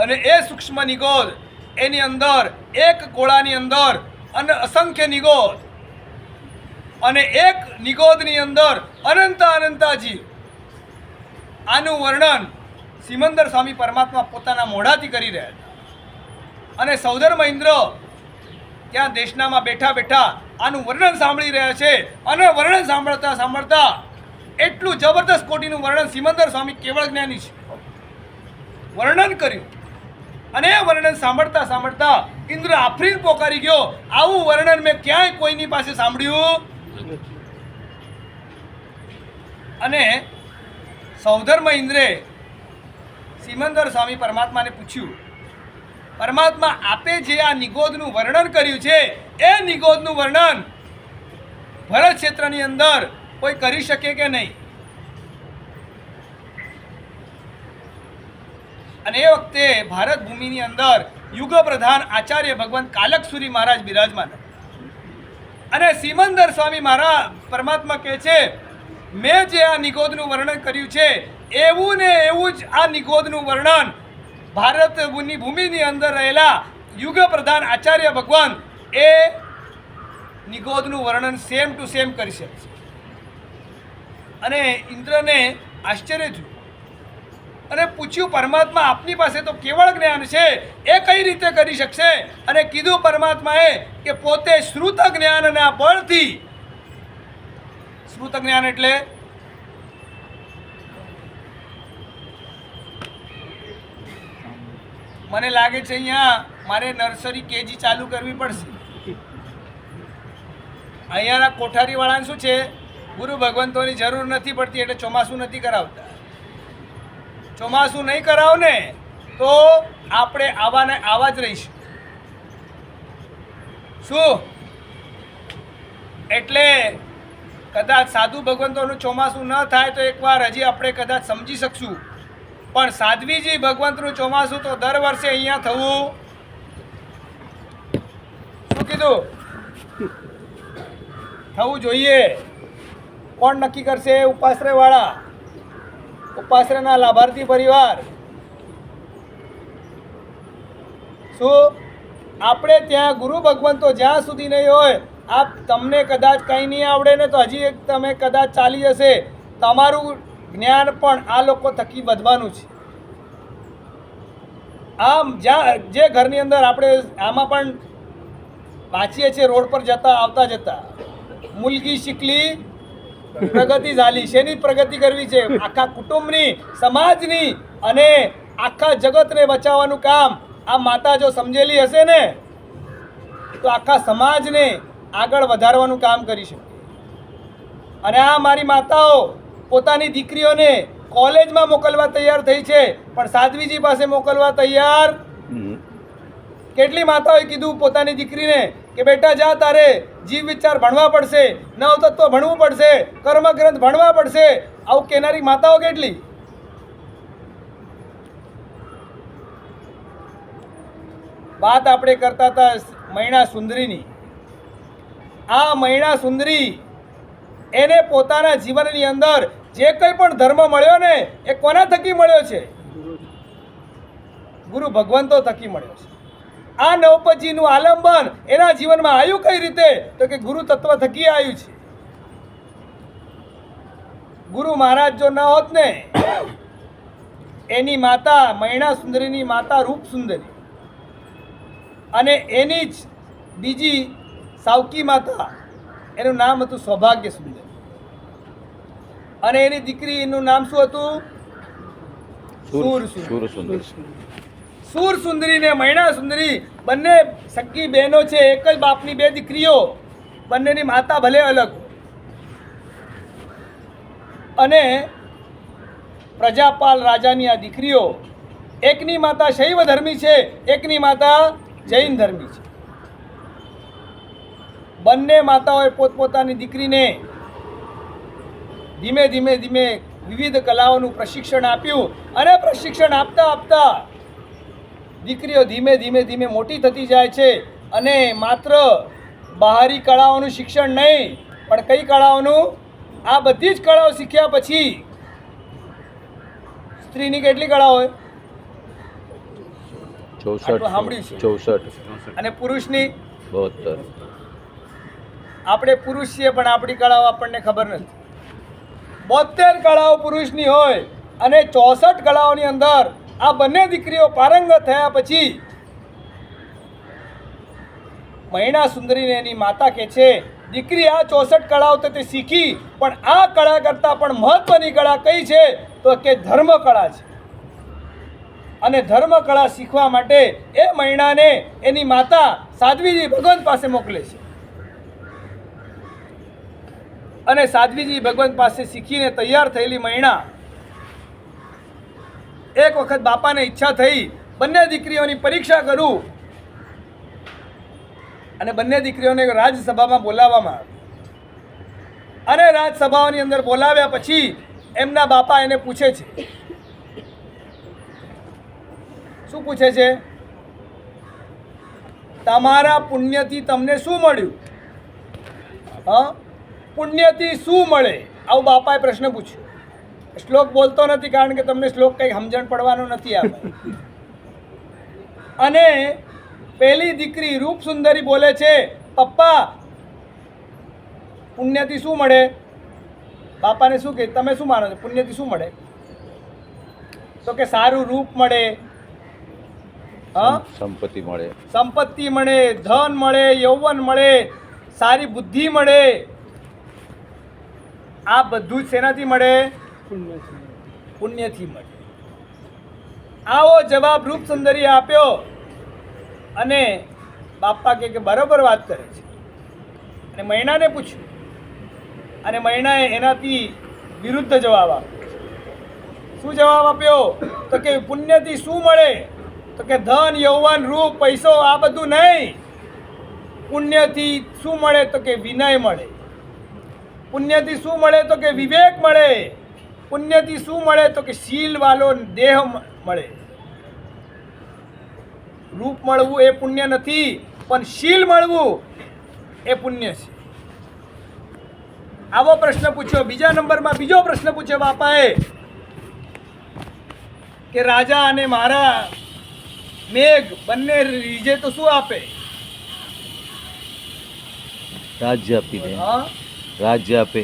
અને એ સૂક્ષ્મ નિગોદ એની અંદર એક ગોળાની અંદર અને અસંખ્ય નિગોદ, અને એક નિગોદની અંદર અનંતા જીવ. આનું વર્ણન સિમંદર સ્વામી પરમાત્મા પોતાના મોઢાથી કરી રહ્યા હતા. અને સૌધર્મ ઇન્દ્ર ત્યાં દેશનામાં બેઠા બેઠા આનું વર્ણન સાંભળી રહ્યા છે. અને વર્ણન સાંભળતા સાંભળતા એટલું જબરદસ્ત કોટીનું વર્ણન સિમંદર સ્વામી કેવળ જ્ઞાની છે વર્ણન કર્યું. અને એ વર્ણન સાંભળતા સાંભળતા ઇન્દ્ર આફરીન પોકારી ગયો, આવું વર્ણન મેં ક્યાંય કોઈની પાસે સાંભળ્યું. અને સૌધર્મ ઇન્દ્રે સિમંદર સ્વામી પરમાત્માને પૂછ્યું, પરમાત્મા આપે જે આ નિગોદનું વર્ણન કર્યું છે એ નિગોદનું વર્ણન ભરત ક્ષેત્રની અંદર કોઈ કરી શકે કે નહીં? અને એ વખતે ભારત ભૂમિની અંદર યુગ પ્રધાન આચાર્ય ભગવાન કાલકસુરી મહારાજ બિરાજમાન. અને સિમંદર સ્વામી મહારાજ પરમાત્મા કહે છે, મેં જે આ નિગોદનું વર્ણન કર્યું છે એવું ને એવું જ આ નિગોદનું વર્ણન ભારત ભૂમિની અંદર રહેલા યુગ પ્રધાન આચાર્ય ભગવાન એ નિગોદનું વર્ણન સેમ ટુ સેમ કરી શકશે. અને ઇન્દ્રને આશ્ચર્ય થયું અને પૂછ્યું, પરમાત્મા આપની પાસે તો કેવળ જ્ઞાન છે, એ કઈ રીતે કરી શકશે? અને કીધું પરમાત્માએ કે પોતે શ્રુત જ્ઞાનના બળથી, શ્રુત જ્ઞાન એટલે મને લાગે છે અહીંયા મારે નર્સરી કેજી ચાલુ કરવી પડશે. અહીંયાના કોઠારીવાળાને શું છે, ગુરુ ભગવંતોની જરૂર નથી પડતી એટલે ચોમાસું નથી કરાવતા. ચોમાસું નહીં કરાવ ને તો આપણે આવાને આવા જ રહીશું. શું? એટલે કદાચ સાધુ ભગવંતોનું ચોમાસું ન થાય તો એકવાર હજી આપણે કદાચ સમજી શકશું. પણ સાધ્વીજી ભગવંતનું ચોમાસું તો દર વર્ષે અહીંયા થવું. શું કીધું? થવું જોઈએ. કોણ નક્કી કરશે? ઉપાશ્રયવાળા, ઉપાશ્રયના લાભાર્થી પરિવાર. શું આપણે ત્યાં ગુરુ ભગવંતો જ્યાં સુધી નહીં હોય, આપ તમને કદાચ કંઈ નહીં આવડે ને તો હજી એક તમે કદાચ ચાલી જશે. તમારું જ્ઞાન પણ આ લોકો થકી વધવાનું છે. આમ જ્યાં જે ઘરની અંદર આપણે આમાં પણ વાંચીએ છીએ રોડ પર જતા આવતા જતા, મુલકી શીખલી પ્રગતિ ઝાલી. શેની પ્રગતિ કરવી છે? આખા કુટુંબની, સમાજની અને આખા જગતને બચાવવાનું કામ આ માતા જો સમજેલી હશે ને તો આખા સમાજને આગળ વધારવાનું કામ કરી શકે. અને આ મારી માતાઓ પોતાની દીકરીઓને કોલેજમાં મોકલવા તૈયાર થઈ છે, પણ સાધ્વીજી પાસે મોકલવા તૈયાર. કેટલી માતાઓએ કીધું પોતાની દીકરીને કે બેટા જા, તારે જીવ વિચાર ભણવા પડશે, નવતત્વ ભણવું પડશે, કર્મગ્રંથ ભણવા પડશે. આવું કહેનારી માતાઓ કેટલી? વાત આપણે કરતા હતા મૈણા સુંદરીની. આ મૈણા સુંદરી એને પોતાના જીવનની અંદર જે કંઈ પણ ધર્મ મળ્યો ને એ કોના થકી મળ્યો છે? ગુરુ ભગવંતો થકી મળ્યો છે. આ નવપજીનું આલંબન એના જીવનમાં આવ્યું કઈ રીતે? તો કે ગુરુ તત્વ થકી આવ્યું છે. ગુરુ મહારાજ જો ન હોત ને, એની માતા મૈણા સુંદરીની માતા રૂપ સુંદરી અને એની જ બીજી સાવકી માતા, એનું નામ હતું સૌભાગ્ય સુંદર, અને એની દીકરીનું નામ શું હતું? સુરસુંદર. સુર સુંદરી ને મૈણા સુંદરી બંને સગી બહેનો છે, એક જ બાપની બે દીકરીઓ, બંનેની માતા ભલે અલગ. અને પ્રજાપાલ રાજાની આ દીકરીઓ, એકની માતા શૈવ ધર્મી છે, એકની માતા જૈન ધર્મી છે. બંને માતાઓએ પોતપોતાની દીકરીને ધીમે ધીમે ધીમે વિવિધ કલાઓનું પ્રશિક્ષણ આપ્યું, અને પ્રશિક્ષણ આપતા આપતા દીકરીઓ ધીમે ધીમે ધીમે મોટી થતી જાય છે. અને માત્ર બહારી કળાઓનું શિક્ષણ નહીં, પણ કઈ કળાઓનું? આ બધી જ કળાઓ શીખ્યા પછી સ્ત્રીની કેટલી કળા હોય? 64. અને પુરુષની 72. આપણે પુરુષ છીએ પણ આપણી કળાઓ આપણને ખબર નથી. 72 કળાઓ પુરુષની હોય, અને 64 કળાઓની અંદર આ બંને દીકરીઓ પારંગત થયા પછી મૈણા સુંદરીને એની માતા કહે છે, દીકરી આ 64 કળાઓ તો તે શીખી, પણ આ કળા કરતાં પણ મહત્વની કળા કઈ છે? તો કે ધર્મ કળા છે. અને ધર્મ કળા શીખવા માટે એ મૈણાને એની માતા સાધ્વીજી ભગવંત પાસે મોકલે છે. અને સાધ્વીજી ભગવંત પાસે શીખીને તૈયાર થયેલી મૈણા એક વખત બાપાને ઈચ્છા થઈ, બંને દીકરીઓની પરીક્ષા કરું, અને બંને દીકરીઓને રાજસભામાં બોલાવવામાં આવી. અને રાજસભાની અંદર બોલાવ્યા પછી એમના બાપા એને પૂછે છે, શું પૂછે છે? તમારા પુણ્યથી તમને શું મળ્યું? હા, પુણ્યથી શું મળે? આવું બાપાએ પ્રશ્ન પૂછ્યો. શ્લોક બોલતો નથી, કારણ કે તમને શ્લોક કંઈ સમજણ પડવાનો નથી આવે. અને પહેલી દીકરી રૂપ સુંદરી બોલે છે, પપ્પા પુણ્યથી શું મળે? બાપાને શું કહે, તમે શું માનો છો પુણ્યથી શું મળે? તો કે સારું રૂપ મળે, સંપત્તિ મળે, સંપત્તિ મળે, ધન મળે, યૌવન મળે, સારી બુદ્ધિ મળે. આ બધું જ શેનાથી મળે? પુણ્યથી મળે. આવો જવાબ રૂપ સુંદરીએ આપ્યો. અને બાપા કે બરાબર વાત કરે છે. અને મૈણાને પૂછ્યું, અને મૈણાએ એનાથી વિરુદ્ધ જવાબ આપ્યો. શું જવાબ આપ્યો? તો કે પુણ્યથી શું મળે? તો કે ધન, યૌવન, રૂપ, પૈસો, આ બધું નહીં. પુણ્યથી શું મળે? તો કે વિનય મળે. પુણ્યથી શું મળે? તો કે વિવેક મળે. પુણ્યથી શું મળે? તો કે શીલ વાળો દેહ મળે. રૂપ મળવું એ પુણ્ય નથી, પણ શીલ મળવું એ પુણ્ય છે. આવો પ્રશ્ન પૂછ્યો. બીજા નંબરમાં બીજો પ્રશ્ન પૂછ્યો બાપાએ કે રાજા અને મારા મેઘ બંને રીજે તો શું આપે? રાજ્ય આપી દે. હા, રાજ્ય આપે,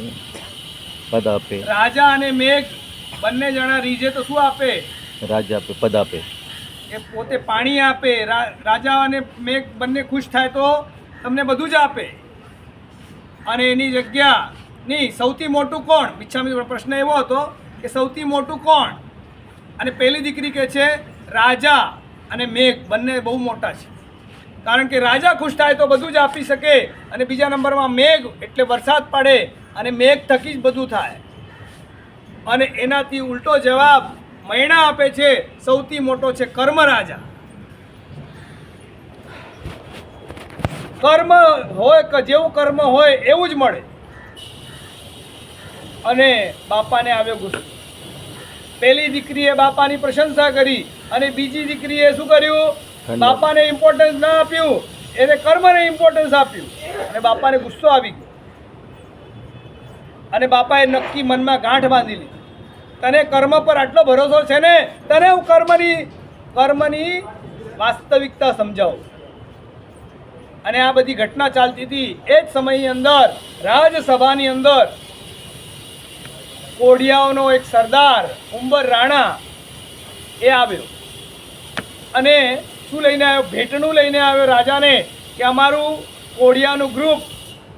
પદ આપે. રાજા અને મેઘ બંને જણા રીજે તો શું આપે? રાજ્ય આપે, પદ આપે. એ પોતે પાણી આપે. રાજા અને મેઘ બંને ખુશ થાય તો તમને બધું જ આપે. અને એની જગ્યા નહીં, સૌથી મોટું કોણ? બિચ્છામી પ્રશ્ન એવો હતો કે સૌથી મોટું કોણ? અને પહેલી દીકરી કહે છે રાજા અને મેઘ બંને બહુ મોટા છે, કારણ કે રાજા ખુશ થાય તો બધું જ આપી શકે. અને બીજા નંબરમાં મેઘ એટલે વરસાદ પડે, અને મેઘ થકી જ બધું થાય. અને એનાથી ઉલટો જવાબ મૈણા આપે છે, સૌથી મોટો છે કર્મ રાજા. કર્મ હોય કે જેવું કર્મ હોય એવું જ મળે. અને બાપાને આવ્યો ગુસ્સો. પહેલી દીકરીએ બાપાની પ્રશંસા કરી, અને બીજી દીકરીએ શું કર્યું? બાપાને ઇમ્પોર્ટન્સ ના આપ્યું, એને કર્મને ઇમ્પોર્ટન્સ આપ્યું. અને બાપાને ગુસ્સો આવી ગયો. અને બાપાએ નક્કી મનમાં ગાંઠ બાંધી લીધી. તને કર્મ પર આટલો ભરોસો છે ને, તને હું કર્મની વાસ્તવિકતા સમજાવું. અને આ બધી ઘટના ચાલતી હતી. એ જ સમયની અંદર રાજસભાની અંદર કોડિયાઓનો એક સરદાર ઉંબર રાણા એ આવ્યો અને શું લઈને આવ્યો? ભેટનું લઈને આવ્યો રાજાને કે અમારું કોડિયાનું ગ્રુપ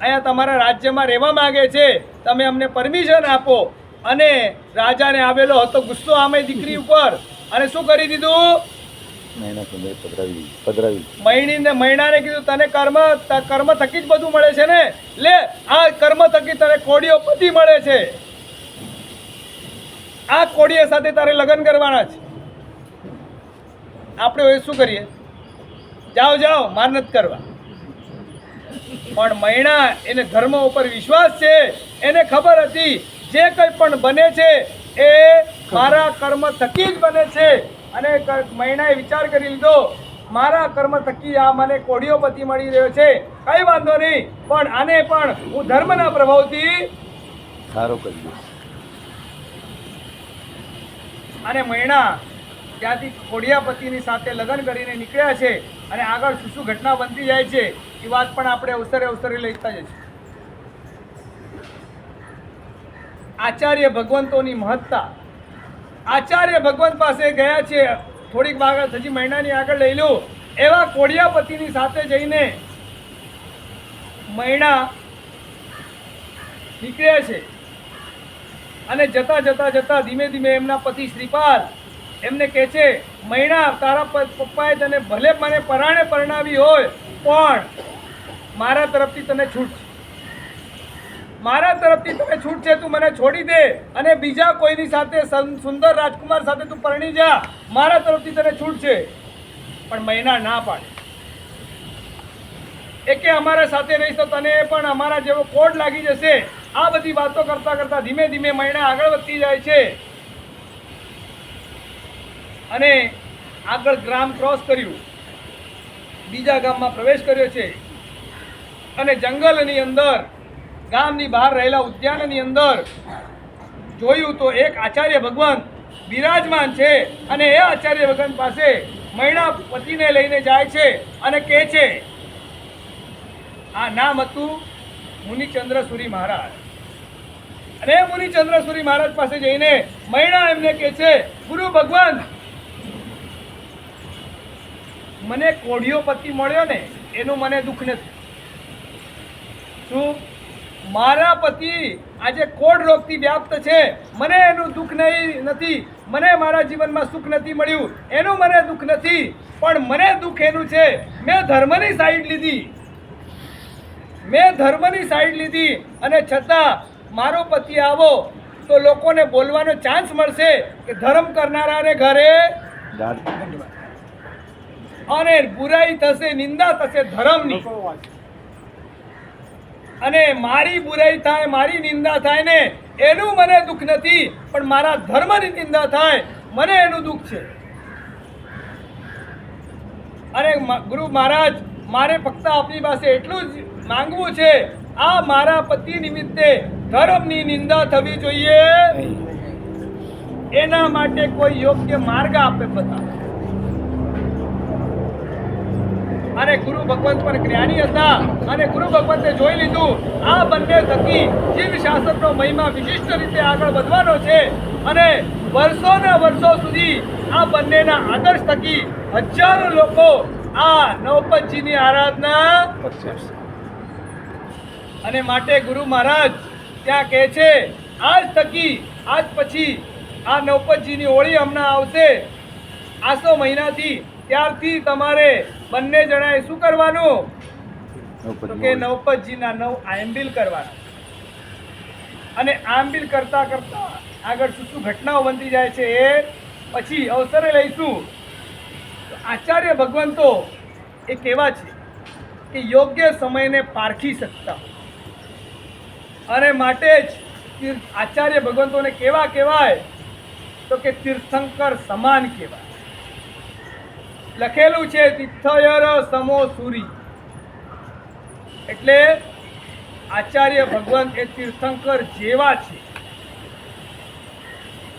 અહીંયા તમારા રાજ્યમાં રહેવા માગે છે, તમે અમને પરમિશન આપો. અને રાજાને આવેલો હતો ગુસ્સો આમે દીકરી ઉપર, અને શું કરી દીધું? મહિના સુધી પધરાવી. મહિનાને કીધું તને કર્મ થકી જ બધું મળે છે ને, લે આ કર્મ થકી તને કોડિયો પતિ મળે છે, આ કોડિયા સાથે તારે લગ્ન કરવાના છે. આપણે હવે શું કરીએ? જાઓ જાઓ, માર નથી કરવા. પણ મહિના એને ધર્મ ઉપર વિશ્વાસ છે, એને ખબર હતી જે કંઈ પણ બને છે એ મારા કર્મ થકી જ બને છે. અને મહિનાએ વિચાર કરી લીધો, મારા કર્મ થકી આ મને કોડિયોપતિ મળી રહ્યો છે, કઈ વાંધો નહીં, પણ આને પણ હું ધર્મના પ્રભાવથી સારો કરી દઈશ. અને મહિના ત્યાંથી કોડિયાપતિની સાથે લગ્ન કરીને નીકળ્યા છે. અને આગળ શું શું ઘટના બનતી જાય છે એ વાત પણ આપણે અવસરે લેતા જઈશું. આચાર્ય ભગવંતોની મહત્તા. આચાર્ય ભગવંત પાસે ગયા છે, થોડીક વાર હજી મહિનાની આગળ લઈ લો. એવા કોડિયાપતિની સાથે જઈને મહિના નીકળ્યા છે. અને જતા ધીમે ધીમે એમના પતિ શ્રીપાલ એમને કહે છે, મહિના તારા પપ્પાએ તને ભલે મને પરાણે પરણાવી હોય, પણ મારા તરફથી તને છૂટ છે, મારા તરફથી તને છૂટ છે, તું મને છોડી દે અને બીજા કોઈની સાથે સુંદર રાજકુમાર સાથે તું પરણી જા, મારા તરફથી તને છૂટ છે. પણ મહિના ના પાડે, કે અમારા સાથે રહીશ તો તને પણ અમારા જેવો કોડ લાગી જશે. આ બધી વાતો કરતા કરતા ધીમે ધીમે મહિના આગળ વધતી જાય છે. અને આગળ ગ્રામ ક્રોસ કર્યું, બીજા ગામમાં પ્રવેશ કર્યો છે. અને જંગલની અંદર, ગામની બહાર રહેલા ઉદ્યાનની અંદર જોયું તો એક આચાર્ય ભગવાન બિરાજમાન છે. અને એ આચાર્ય ભગવાન પાસે મહિના પતિને લઈને જાય છે અને કહે છે, આ નામ હતું મુનિચંદ્ર સુરી મહારાજ. અને મુનિચંદ્ર સુરી મહારાજ પાસે જઈને મહિના એમને કહે છે, ગુરુ ભગવાન, મને કોડિયોપતિ મળ્યો ને એનું મને દુઃખ નથી. શું? મારા પતિ આજે કોડ રોગથી વ્યાપ્ત છે, મને એનું દુઃખ નથી, મને મારા જીવનમાં સુખ નથી મળ્યું એનું મને દુઃખ નથી, પણ મને દુઃખ એનું છે મેં ધર્મની સાઈડ લીધી અને છતાં મારો પતિ આવો તો લોકોને બોલવાનો ચાન્સ મળશે કે ધર્મ કરનારાને ઘરે અને બુરાઈ થશે, નિંદા થશે ધર્મની. અને મારી બુરાઈ થાય, મારી નિંદા થાય ને એનું મને દુઃખ નથી, પણ મારા ધર્મની નિંદા થાય મને એનું દુઃખ છે. અને ગુરુ મહારાજ, મારે ફક્ત આપની પાસે એટલું જ માંગવું છે, આ મારા પતિ નિમિત્તે ધર્મની નિંદા થવી જોઈએ, એના માટે કોઈ યોગ્ય માર્ગ આપે બતાવો. અને ગુરુ ભગવંત પણ જ્ઞાની હતા અને ગુરુ ભગવંતે જોઈ લીધું આ બંને થકી જીવ શાસ્ત્રનો મહિમા વિશિષ્ટ રીતે આગળ વધવાનો છે. અને વર્ષોના વર્ષો સુધી આ બંનેના આદર્શ થકી હજારો લોકો આ નવપતજીની આરાધના. અને માટે ગુરુ મહારાજ ત્યાં કહે છે, આજ પછી આ નવપતજીની હોળી હમણાં આવશે આસો મહિનાથી, ત્યારથી તમારે બંને જણાએ શું કરવાનું? તો કે નવપતજીના 9 આંબિલ કરવાના. અને આંબિલ કરતા કરતા આગળ શું શું ઘટનાઓ બનતી જાય છે એ પછી અવસરે લઈશું. આચાર્ય ભગવંતો એ કેવા છે કે યોગ્ય સમયને પારખી શકતા, અને માટે જ આચાર્ય ભગવંતોને કેવા કહેવાય તો કે તીર્થંકર સમાન કહેવાય. લખેલું છે તીર્થયર સમો સૂરી, એટલે આચાર્ય ભગવાન એ તીર્થંકર જેવા છે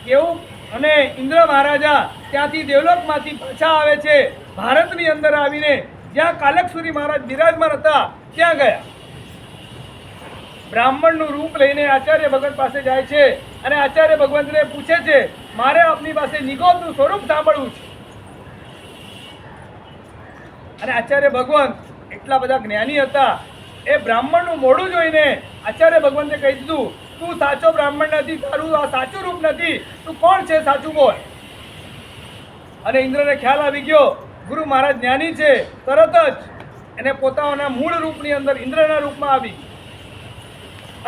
કેવું. અને ઇન્દ્ર મહારાજા ત્યાંથી દેવલોકમાંથી પાછા આવે છે, ભારતની અંદર આવીને જ્યાં કાલકસુરી મહારાજ બિરાજમાન હતા ત્યાં ગયા. બ્રાહ્મણનું રૂપ લઈને આચાર્ય ભગવાન પાસે જાય છે અને આચાર્ય ભગવાનને પૂછે છે, મારે આપની પાસે નિગોદનું સ્વરૂપ સાંભળવું છે. અને આચાર્ય ભગવાન એટલા બધા જ્ઞાની હતા, એ બ્રાહ્મણનું મોઢું જોઈને આચાર્ય ભગવાનને કહી દીધું, તું સાચો બ્રાહ્મણ નથી, તારું આ સાચું રૂપ નથી, તું કોણ છે, સાચું બોલ. અને ઇન્દ્રને ખ્યાલ આવી ગયો ગુરુ મહારાજ જ્ઞાની છે. તરત જ એને પોતાના મૂળ રૂપની અંદર ઇન્દ્રના રૂપમાં આવી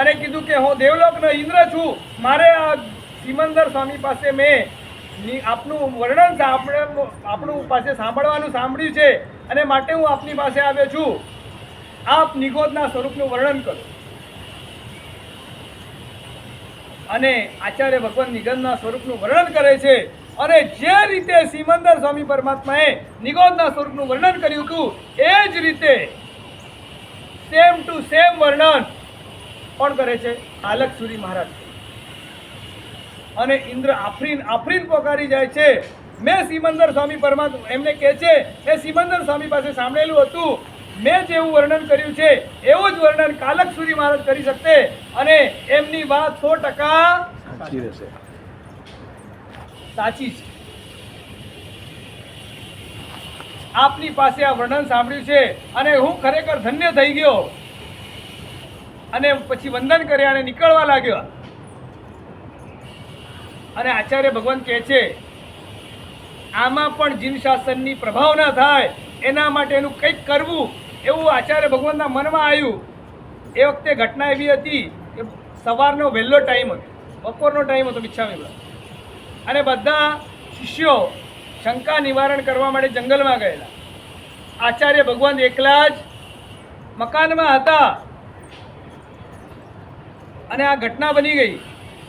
અને કીધું કે હું દેવલોકનો ઇન્દ્ર છું, મારે આ સિમંદર સ્વામી પાસે મેં આપનું વર્ણન આપણું પાસે સાંભળવાનું સાંભળ્યું છે અને માટે હું આપની પાસે આવ્યો છું. આપ નિગોદના સ્વરૂપનું વર્ણન કરો. અને આચાર્ય ભગવાન નિગોદના સ્વરૂપનું વર્ણન કરે છે. અને જે રીતે સિમંદર સ્વામી પરમાત્માએ નિગોદના સ્વરૂપનું વર્ણન કર્યું હતું એ જ રીતે સેમ ટુ સેમ વર્ણન કોણ કરે છે? કાલકસુરી મહારાજ. અને ઇન્દ્ર આફરીન પોકારી જાય છે, મેં સિમંદર સ્વામી પરમાત્મા એમને કહે છે, મેં સિમંદર સ્વામી પાસે સાંભળેલું હતું, મેં જેવું વર્ણન કર્યું છે એવું જ વર્ણન કાલકસુરી મહારાજ કરી શકશે અને એમની વાત 100% સાચી રહેશે. સાચી છે. આપની પાસે આ વર્ણન સાંભળ્યું છે અને હું ખરેખર ધન્ય થઈ ગયો. અને પછી વંદન કર્યા અને નીકળવા લાગ્યો. અને આચાર્ય ભગવાન કહે છે, આમાં પણ જીન શાસનની પ્રભાવ ના થાય એના માટેનું કંઈક કરવું એવું આચાર્ય ભગવાનના મનમાં આવ્યું. એ વખતે ઘટના એવી હતી કે સવારનો વહેલો ટાઈમ હતો, બપોરનો ટાઈમ હતો બિચ્છામી. અને બધા શિષ્યો શંકા નિવારણ કરવા માટે જંગલમાં ગયેલા. આચાર્ય ભગવાન એકલા જ મકાનમાં હતા અને આ ઘટના બની ગઈ.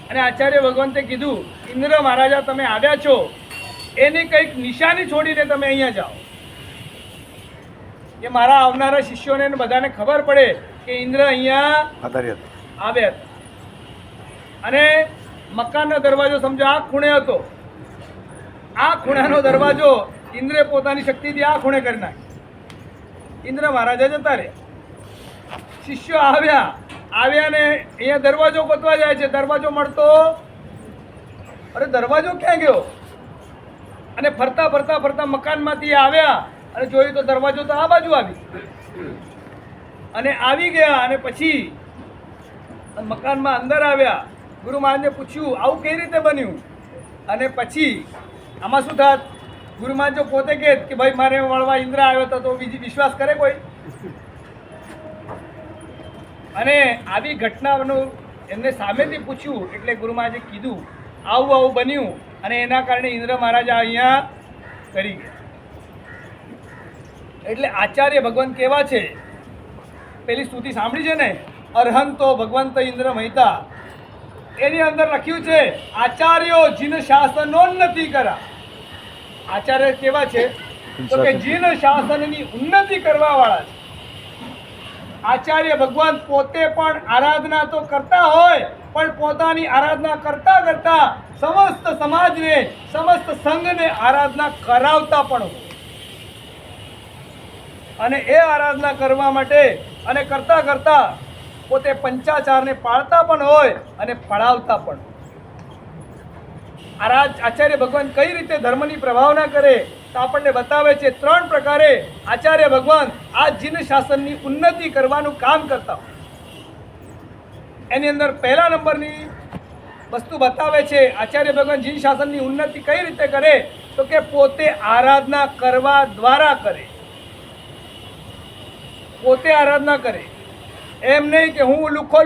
અને આચાર્ય ભગવંતે કીધું, ઇન્દ્ર મહારાજા તમે આવ્યા છો, એની કંઈક નિશાની છોડીને તમે અહીંયા જાઓ, કે મારા આવનારા શિષ્યોને બધાને ખબર પડે કે ઇન્દ્ર અહીંયા આવ્યા હતા. અને મકાનનો દરવાજો સમજો આ ખૂણે હતો, આ ખૂણાનો દરવાજો ઇન્દ્રે પોતાની શક્તિથી આ ખૂણે કરી નાખ્યો. ઇન્દ્ર મહારાજા જતા રહ્યા. શિષ્યો આવ્યા ને અહીંયા દરવાજો ગોતવા જાય છે, દરવાજો મળતો, અરે દરવાજો ક્યાં ગયો? અને ફરતા ફરતા ફરતા મકાનમાંથી આવ્યા અને જોયું તો દરવાજો તો આ બાજુ આવી. અને આવી ગયા અને પછી મકાનમાં અંદર આવ્યા. ગુરુ મહારાજને પૂછ્યું, આવું કઈ રીતે બન્યું? અને પછી આમાં શું થાત? ગુરુ મહારાજ જો પોતે કહે કે ભાઈ મારે મળવા ઇન્દ્ર આવ્યો હતો, તો બીજી વિશ્વાસ કરે કોઈ? અને આવી ઘટનાનું એમને સામેથી પૂછ્યું એટલે ગુરુ મહારાજે કીધું આવું બન્યું અને એના કારણે ઇન્દ્ર મહારાજા અહીંયા કરી ગયા. એટલે આચાર્ય ભગવાન કેવા છે? પેલી સ્તુતિ સાંભળી છે ને, અર્હંતો ભગવંત ઇન્દ્ર મહિતા, એની અંદર લખ્યું છે આચાર્યો જીન શાસનોન્નતિ કરા. આચાર્ય કેવા છે? તો કે જીન શાસનની ઉન્નતિ કરવા વાળા છે. આચાર્ય ભગવાન પોતે પણ આરાધના તો કરતા હોય, પણ પોતાની આરાધના કરતા કરતા સમસ્ત સમાજને, સમસ્ત સંઘને આરાધના કરાવતા પણ હોય. અને એ આરાધના કરવા માટે અને કરતા કરતા પોતે પંચાચારને પાળતા પણ હોય અને પડાવતા પણ. આચાર્ય ભગવાન કઈ રીતે ધર્મની પ્રભાવના કરે તો આપણને બતાવે છે. 3 પ્રકારે આચાર્ય ભગવાન આ જીન શાસનની ઉન્નતિ કરવાનું કામ કરતા હોય. એની અંદર પહેલા નંબરની વસ્તુ બતાવે છે આચાર્ય ભગવાન જીન શાસનની ઉન્નતિ કઈ રીતે કરે તો કે પોતે આરાધના કરવા દ્વારા કરે. પોતે આરાધના કરે, એમ નહીં કે હું લુખો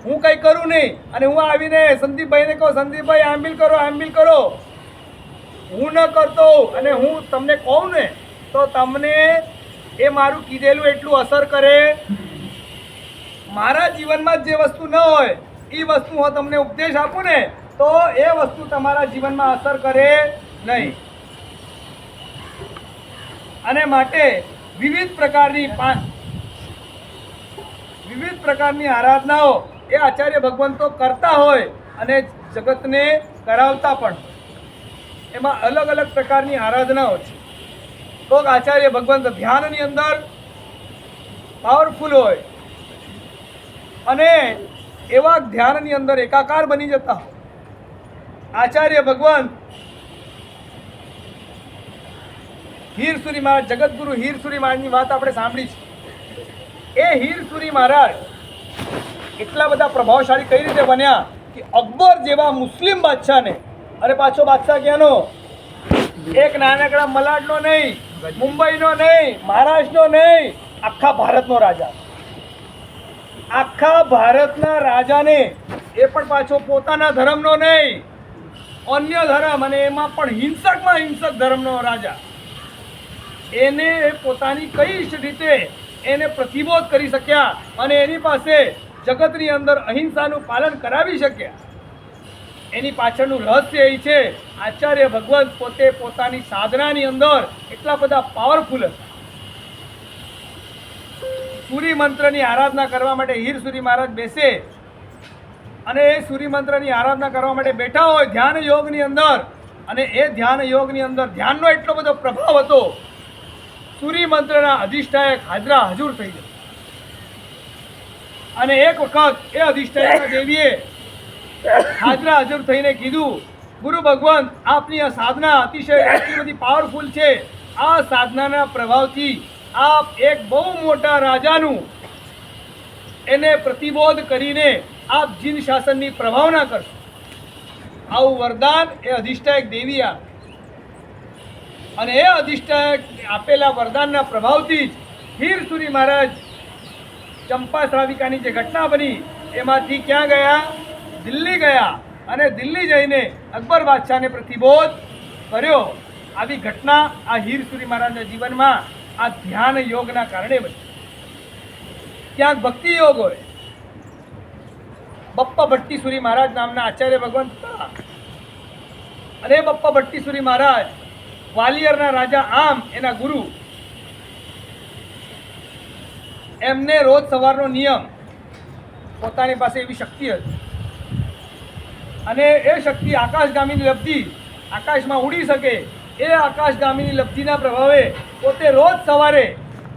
હું કંઈ કરું નહીં અને હું આવીને સંદીપભાઈને કહું સંદીપભાઈ આંબિલ કરો. હું ન કરતો અને હું તમને કહું ને તો તમને એ મારું કીધેલું એટલું અસર કરે. મારા જીવનમાં જે વસ્તુ ન હોય એ વસ્તુ હું તમને ઉપદેશ આપું ને તો એ વસ્તુ તમારા જીવનમાં અસર કરે નહીં. અને માટે વિવિધ વિવિધ પ્રકારની આરાધનાઓ એ આચાર્ય ભગવંતો કરતા હોય અને જગતને કરાવતા પણ હોય. એમાં અલગ અલગ પ્રકારની આરાધનાઓ છે. કોઈક આચાર્ય ભગવંત ધ્યાનની અંદર પાવરફુલ હોય અને એવા ધ્યાનની અંદર એકાકાર બની જતા હોય. આચાર્ય ભગવાન હીરસુરી મહારાજ, જગતગુરુ હીરસુરી મહારાજની વાત આપણે સાંભળી છે. એ હીરસુરી મહારાજ એટલા બધા પ્રભાવશાળી કઈ રીતે બન્યા કે અકબર જેવા મુસ્લિમ બાદશાહને, અને પાછો બાદશાહ ક્યાંનો? એક નાનકડા મલાડનો નહીં, મુંબઈનો નહીં, મહારાષ્ટ્રનો નહીં, આખા ભારતનો રાજા. આખા ભારતના રાજાને, એ પણ પાછો પોતાના ધર્મનો નહીં, અન્ય ધર્મ, અને એમાં પણ હિંસકમાં હિંસક ધર્મનો રાજા, એને પોતાની કઈ રીતે એને પ્રતિબોધ કરી શક્યા અને એની પાસે જગતની અંદર અહિંસાનું પાલન કરાવી શક્યા. એની પાછળનું રહસ્ય એ છે આચાર્ય ભગવંત પોતે પોતાની સાધનાની અંદર એટલા બધા પાવરફુલ હતા. સૂર્ય મંત્રની આરાધના કરવા માટે હીરસુરી મહારાજ બેસે અને એ સૂર્ય મંત્રની આરાધના કરવા માટે બેઠા હોય ધ્યાન યોગની અંદર, અને એ ધ્યાન યોગની અંદર ધ્યાનનો એટલો બધો પ્રભાવ હતો, સૂર્ય મંત્રના અધિષ્ઠાયક હાજરા હજુર થઈ ગયા. અને એક વખત એ અધિષ્ઠાયક દેવીએ હાજરા હજુર થઈને કીધું, ગુરુ ભગવાન આપની આ સાધના અતિશય એટલી બધી પાવરફુલ છે, આ સાધનાના પ્રભાવથી આપ એક બહુ મોટા રાજાનું એને પ્રતિબોધ કરીને આપ જીન શાસનની પ્રભાવના કરશો. આવું વરદાન એ અધિષ્ઠાયક દેવી આપે, અને એ અધિષ્ઠાયક આપેલા વરદાનના પ્રભાવથી જ હીરસુરી મહારાજ ચંપા શ્રાવિકાની જે ઘટના બની એમાંથી ક્યાં ગયા? દિલ્હી ગયા, અને દિલ્હી જઈને અકબર બાદશાહને પ્રતિબોધ કર્યો. આવી ઘટના આ હીરસુરી મહારાજના જીવનમાં આ ધ્યાન યોગના કારણે બની. ક્યાંક ભક્તિ યોગ હોય. બપ્પા ભટ્ટીસુરી મહારાજ નામના આચાર્ય ભગવાન હતા, અને બપ્પા ભટ્ટીસુરી મહારાજ ગ્વાલિયરના રાજા આમ એના ગુરુ, એમને રોજ સવારનો નિયમ, પોતાની પાસે એવી શક્તિ હતી, અને એ શક્તિ આકાશગામીની લબ્ધિ, આકાશમાં ઉડી શકે એ આકાશગામીની લબ્ધિના પ્રભાવે પોતે રોજ સવારે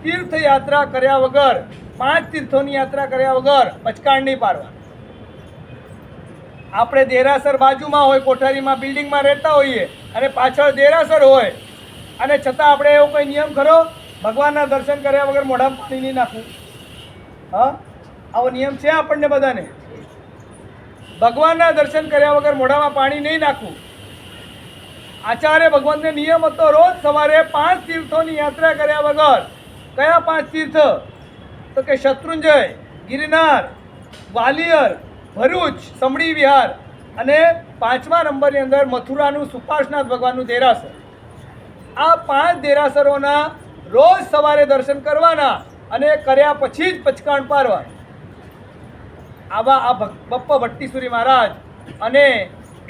તીર્થયાત્રા કર્યા વગર, 5 તીર્થોની યાત્રા કર્યા વગર પચકાણ નહીં પાડવા. આપણે દેરાસર બાજુમાં હોય, કોઠારીમાં બિલ્ડિંગમાં રહેતા હોઈએ અને પાછળ દેરાસર હોય, અને છતાં આપણે એવો કોઈ નિયમ ખરો? ભગવાનના દર્શન કર્યા વગર મોઢામાં પાણી નહીં નાખવું? હા, આવો નિયમ છે આપણને બધાને. ભગવાનના દર્શન કર્યા વગર મોઢામાં પાણી નહીં નાખવું. આચાર્ય ભગવાનને નિયમ હતો રોજ સવારે 5 તીર્થોની યાત્રા કર્યા વગર. કયા 5 તીર્થ? તો કે શત્રુંજય, ગિરનાર, ગ્વાલિયર, ભરૂચ, સમડી વિહાર, અને 5મા નંબરની અંદર મથુરાનું સુપાર્શનાથ ભગવાનનું દેરાસર. આ 5 દેરાસરોના રોજ સવારે દર્શન કરવાના, અને કર્યા પછી જ પચકાણ પારવા. આવા આ બપ્પા ભટ્ટીસુરી મહારાજ, અને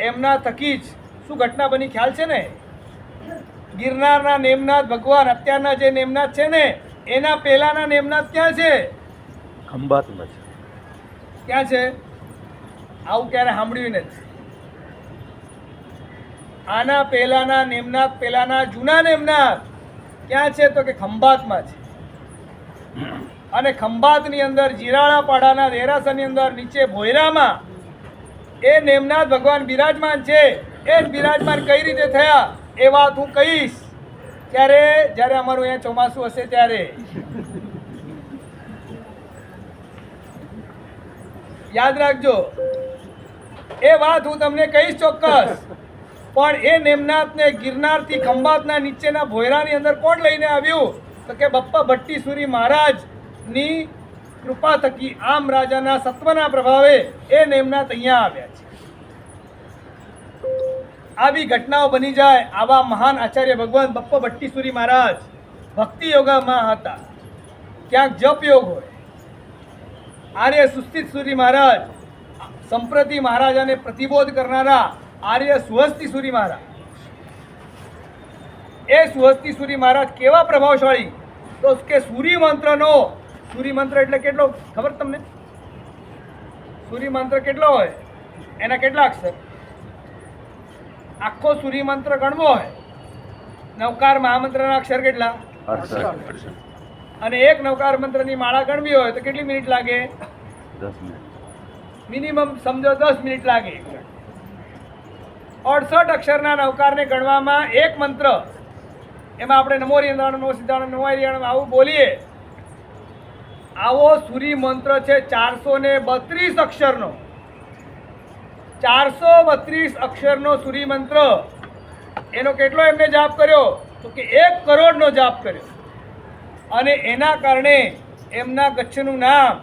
એમના થકી જ શું ઘટના બની ખ્યાલ છે ને? ગિરનારના નેમનાથ ભગવાન, અત્યારના જે નેમનાથ છે ને, એના પહેલાના નેમનાથ ક્યાં છે? ખંભાતમાં છે. ક્યાં છે? આવું ક્યારે સાંભળ્યું નથી. આના પહેલાના નેમનાથ, પહેલાના જૂના નેમનાથ ક્યાં છે? તો કે ખંભાતમાં છે. અને ખંભાતની અંદર જીરાળાપાડાના દેરાસરની અંદર નીચે ભોયરામાં એ નેમનાથ ભગવાન બિરાજમાન છે. એ બિરાજમાન કઈ રીતે થયા એ વાત હું કહીશ ત્યારે, જ્યારે અમારું અહીંયા ચોમાસું હશે ત્યારે. યાદ રાખજો, એ વાત હું તમને કહીશ ચોક્કસ. પણ એ નેમનાથને ગિરનારથી ખંભાતના નીચેના ભોયરાની અંદર કોણ લઈને આવ્યું? તો કે બપ્પા ભટ્ટીસુરી મહારાજની કૃપા થકી, આમ રાજાના સત્વના પ્રભાવે એ નેમનાથ અહીંયા આવ્યા છે. આવી ઘટનાઓ બની જાય. આવા મહાન આચાર્ય ભગવાન બપ્પા ભટ્ટીસુરી મહારાજ ભક્તિ યોગમાં હતા. ક્યાંક જપ યોગ હોય. આર્ય સુસ્તિસુરી મહારાજ, સંપ્રતિ મહારાજાને પ્રતિબોધ કરનારા આર્ય સુહસ્તિસુરી મહારાજ. એ સુહસ્તિસુરી મહારાજ કેવા પ્રભાવશાળી? તો કે સૂર્ય મંત્રનો સૂર્યમંત્ર એટલે કેટલો ખબર તમને? સૂર્યમંત્ર કેટલો હોય? એના કેટલા અક્ષર? આખો સૂર્યમંત્ર ગણવો હોય, નવકાર મહામંત્રના અક્ષર કેટલા? 68 અને એક નવકાર મંત્રની માળા ગણવી હોય તો કેટલી મિનિટ લાગે? 10 મિનિટ મિનિમમ સમજો 10 મિનિટ લાગે. 68 અક્ષરના નવકારને ગણવામાં એક મંત્ર, એમાં આપણે નમો રિયંદાણ નમો સિદ્ધાણ નમો હરિયાણ આવું બોલીએ, આવો સૂર્ય મંત્ર છે 432 અક્ષરનો. 432 અક્ષરનો સૂર્ય મંત્ર, એનો કેટલો એમને જાપ કર્યો? તો કે 1 કરોડનો જાપ કર્યો. અને એના કારણે એમના ગચ્છનું નામ,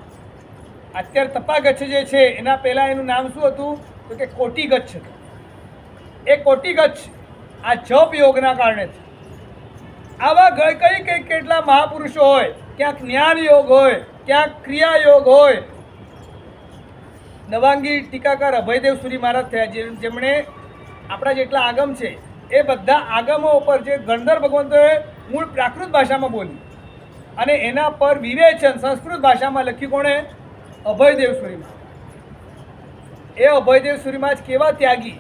અત્યારે તપા ગચ્છ જે છે એના પહેલાં એનું નામ શું હતું? તો કે કોટી ગચ્છ હતું. એ કોટી ગચ્છ આ જપ યોગના કારણે છે. આવા કઈ કેટલા મહાપુરુષો હોય, ક્યાંક જ્ઞાન યોગ હોય, ક્યાંક ક્રિયા યોગ હોય. નવાંગી ટીકાકાર અભયદેવ સુરી મહારાજ થયા, જેમણે આપણા જેટલા આગમ છે એ બધા આગમો ઉપર જે ગણધર ભગવંતોએ મૂળ પ્રાકૃત ભાષામાં બોલી અને એના પર વિવેચન સંસ્કૃત ભાષામાં લખ્યું કોણે? અભયદેવ સુરી મહારાજ. એ અભયદેવ સુરી મહારાજ કેવા ત્યાગી,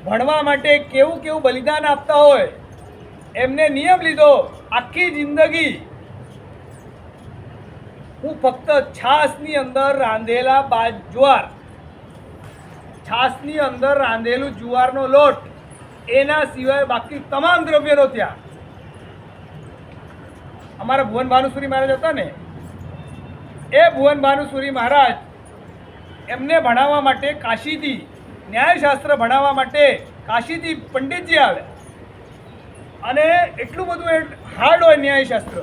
ભણવા માટે કેવું કેવું બલિદાન આપતા હોય. એમને નિયમ લીધો, આખી જિંદગી હું ફક્ત છાસની અંદર રાંધેલા જુવાર, છાસની અંદર રાંધેલું જુવારનો લોટ, એના સિવાય બાકી તમામ દ્રવ્યનો ત્યાગ. અમારા ભુવન ભાનુસુરી મહારાજ હતા ને, એ ભુવન ભાનુસુરી મહારાજ એમને ભણાવવા માટે કાશીથી, ન્યાયશાસ્ત્ર ભણાવવા માટે કાશીથી પંડિતજી આવ્યા. અને એટલું બધું હાર્ડ હોય ન્યાયશાસ્ત્ર,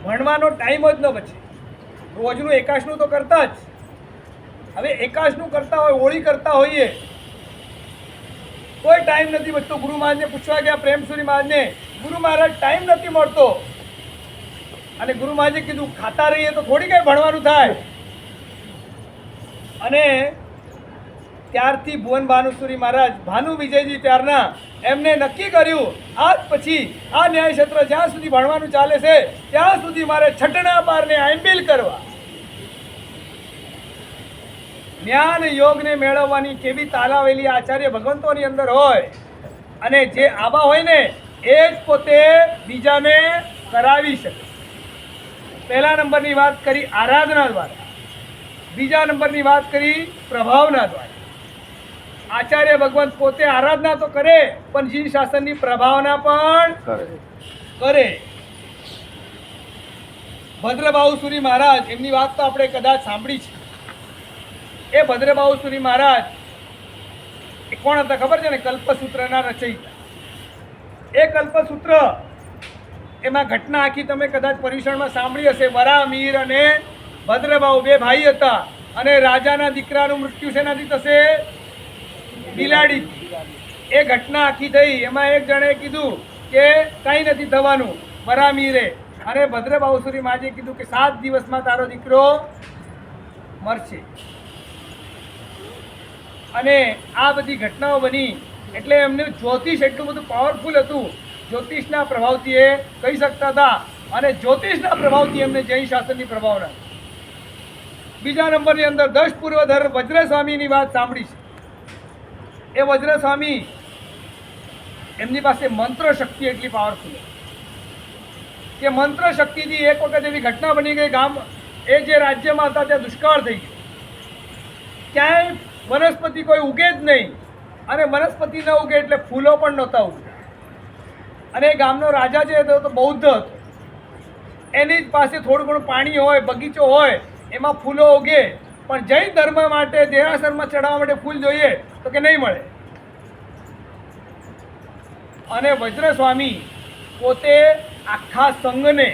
ભણવાનો ટાઈમ જ ન બચે. રોજનું એકાશનું તો કરતા જ. હવે એકાશનું કરતા હોય, હોળી કરતા હોઈએ, કોઈ ટાઈમ નથી બચતો. ગુરુ મહારાજને પૂછવા ગયા પ્રેમસુરી મહારાજને, ગુરુ મહારાજ ટાઈમ નથી મળતો. અને ગુરુ મહારાજે કીધું ખાતા રહીએ તો થોડી કંઈ ભણવાનું થાય. અને ત્યારથી ભુવન ભાનુસુરી મહારાજ, ભાનુ વિજયજી ત્યારના, એમને નક્કી કર્યું આજ પછી આ ન્યાયક્ષેત્ર જ્યાં સુધી ભણવાનું ચાલે છે ત્યાં સુધી મારે છટણા પારને આંબીલ કરવા. જ્ઞાન યોગને મેળવવાની કેવી તાલાવેલી આચાર્ય ભગવંતોની અંદર હોય, અને જે આવા હોય ને એ જ પોતે બીજાને કરાવી શકે. પહેલા નંબરની વાત કરી આરાધના દ્વારા, બીજા નંબરની વાત કરી પ્રભાવના દ્વારા. આચાર્ય ભગવંત પોતે આરાધના તો કરે પણ જીન શાસનની પ્રભાવના પણ કરે. ભદ્રબાહુસુરી મહારાજ, એમની વાત તો આપણે કદાચ સાંભળી છે. એ ભદ્રબાહુસુરી મહારાજ એ કોણ હતા ખબર છે ને? કલ્પસૂત્રના રચયિતા. એ કલ્પસૂત્ર, એમાં ઘટના આખી તમે કદાચ પર્યુષણમાં સાંભળી હશે. વરામીર અને ભદ્રબાહુ બે ભાઈ હતા, અને રાજાના દીકરાનું મૃત્યુ શેનાથી થશે? બિલાડી. એ ઘટના આખી થઈ. એમાં એક જણે કીધું કે કંઈ નથી થવાનું, વરામીરે. અને ભદ્રબાહુસુરી મહારાજે કીધું કે 7 દિવસમાં તારો દીકરો મરશે. અને આ બધી ઘટનાઓ બની એટલે એમને જ્યોતિષ એટલું બધું પાવરફુલ હતું, જ્યોતિષના પ્રભાવથી એ કહી શકતા હતા. અને જ્યોતિષના પ્રભાવથી એમને જૈન શાસનની પ્રભાવના. બીજા નંબરની અંદર દશ પૂર્વધર વજ્રસ્વામીની વાત સાંભળી છે. એ વજ્રસ્વામી, એમની પાસે મંત્ર શક્તિ એટલી પાવરફુલ કે મંત્ર શક્તિથી એક વખત એવી ઘટના બની ગઈ, ગામ એ જે રાજ્યમાં હતા ત્યાં દુષ્કાળ થઈ ગયો. ક્યાંય વનસ્પતિ કોઈ ઉગે જ નહીં. અને વનસ્પતિ ન ઉગે એટલે ફૂલો પણ નહોતા ઉગતા. અને એ ગામનો રાજા જે હતો તો બૌદ્ધ હતો. એની જ પાસે થોડું ઘણું પાણી હોય, બગીચો હોય, એમાં ફૂલો ઉગે. પણ જૈન ધર્મ માટે દેરાસરમાં ચડાવવા માટે ફૂલ જોઈએ તો કે નહીં મળે. અને વજ્રસ્વામી પોતે આખા સંઘને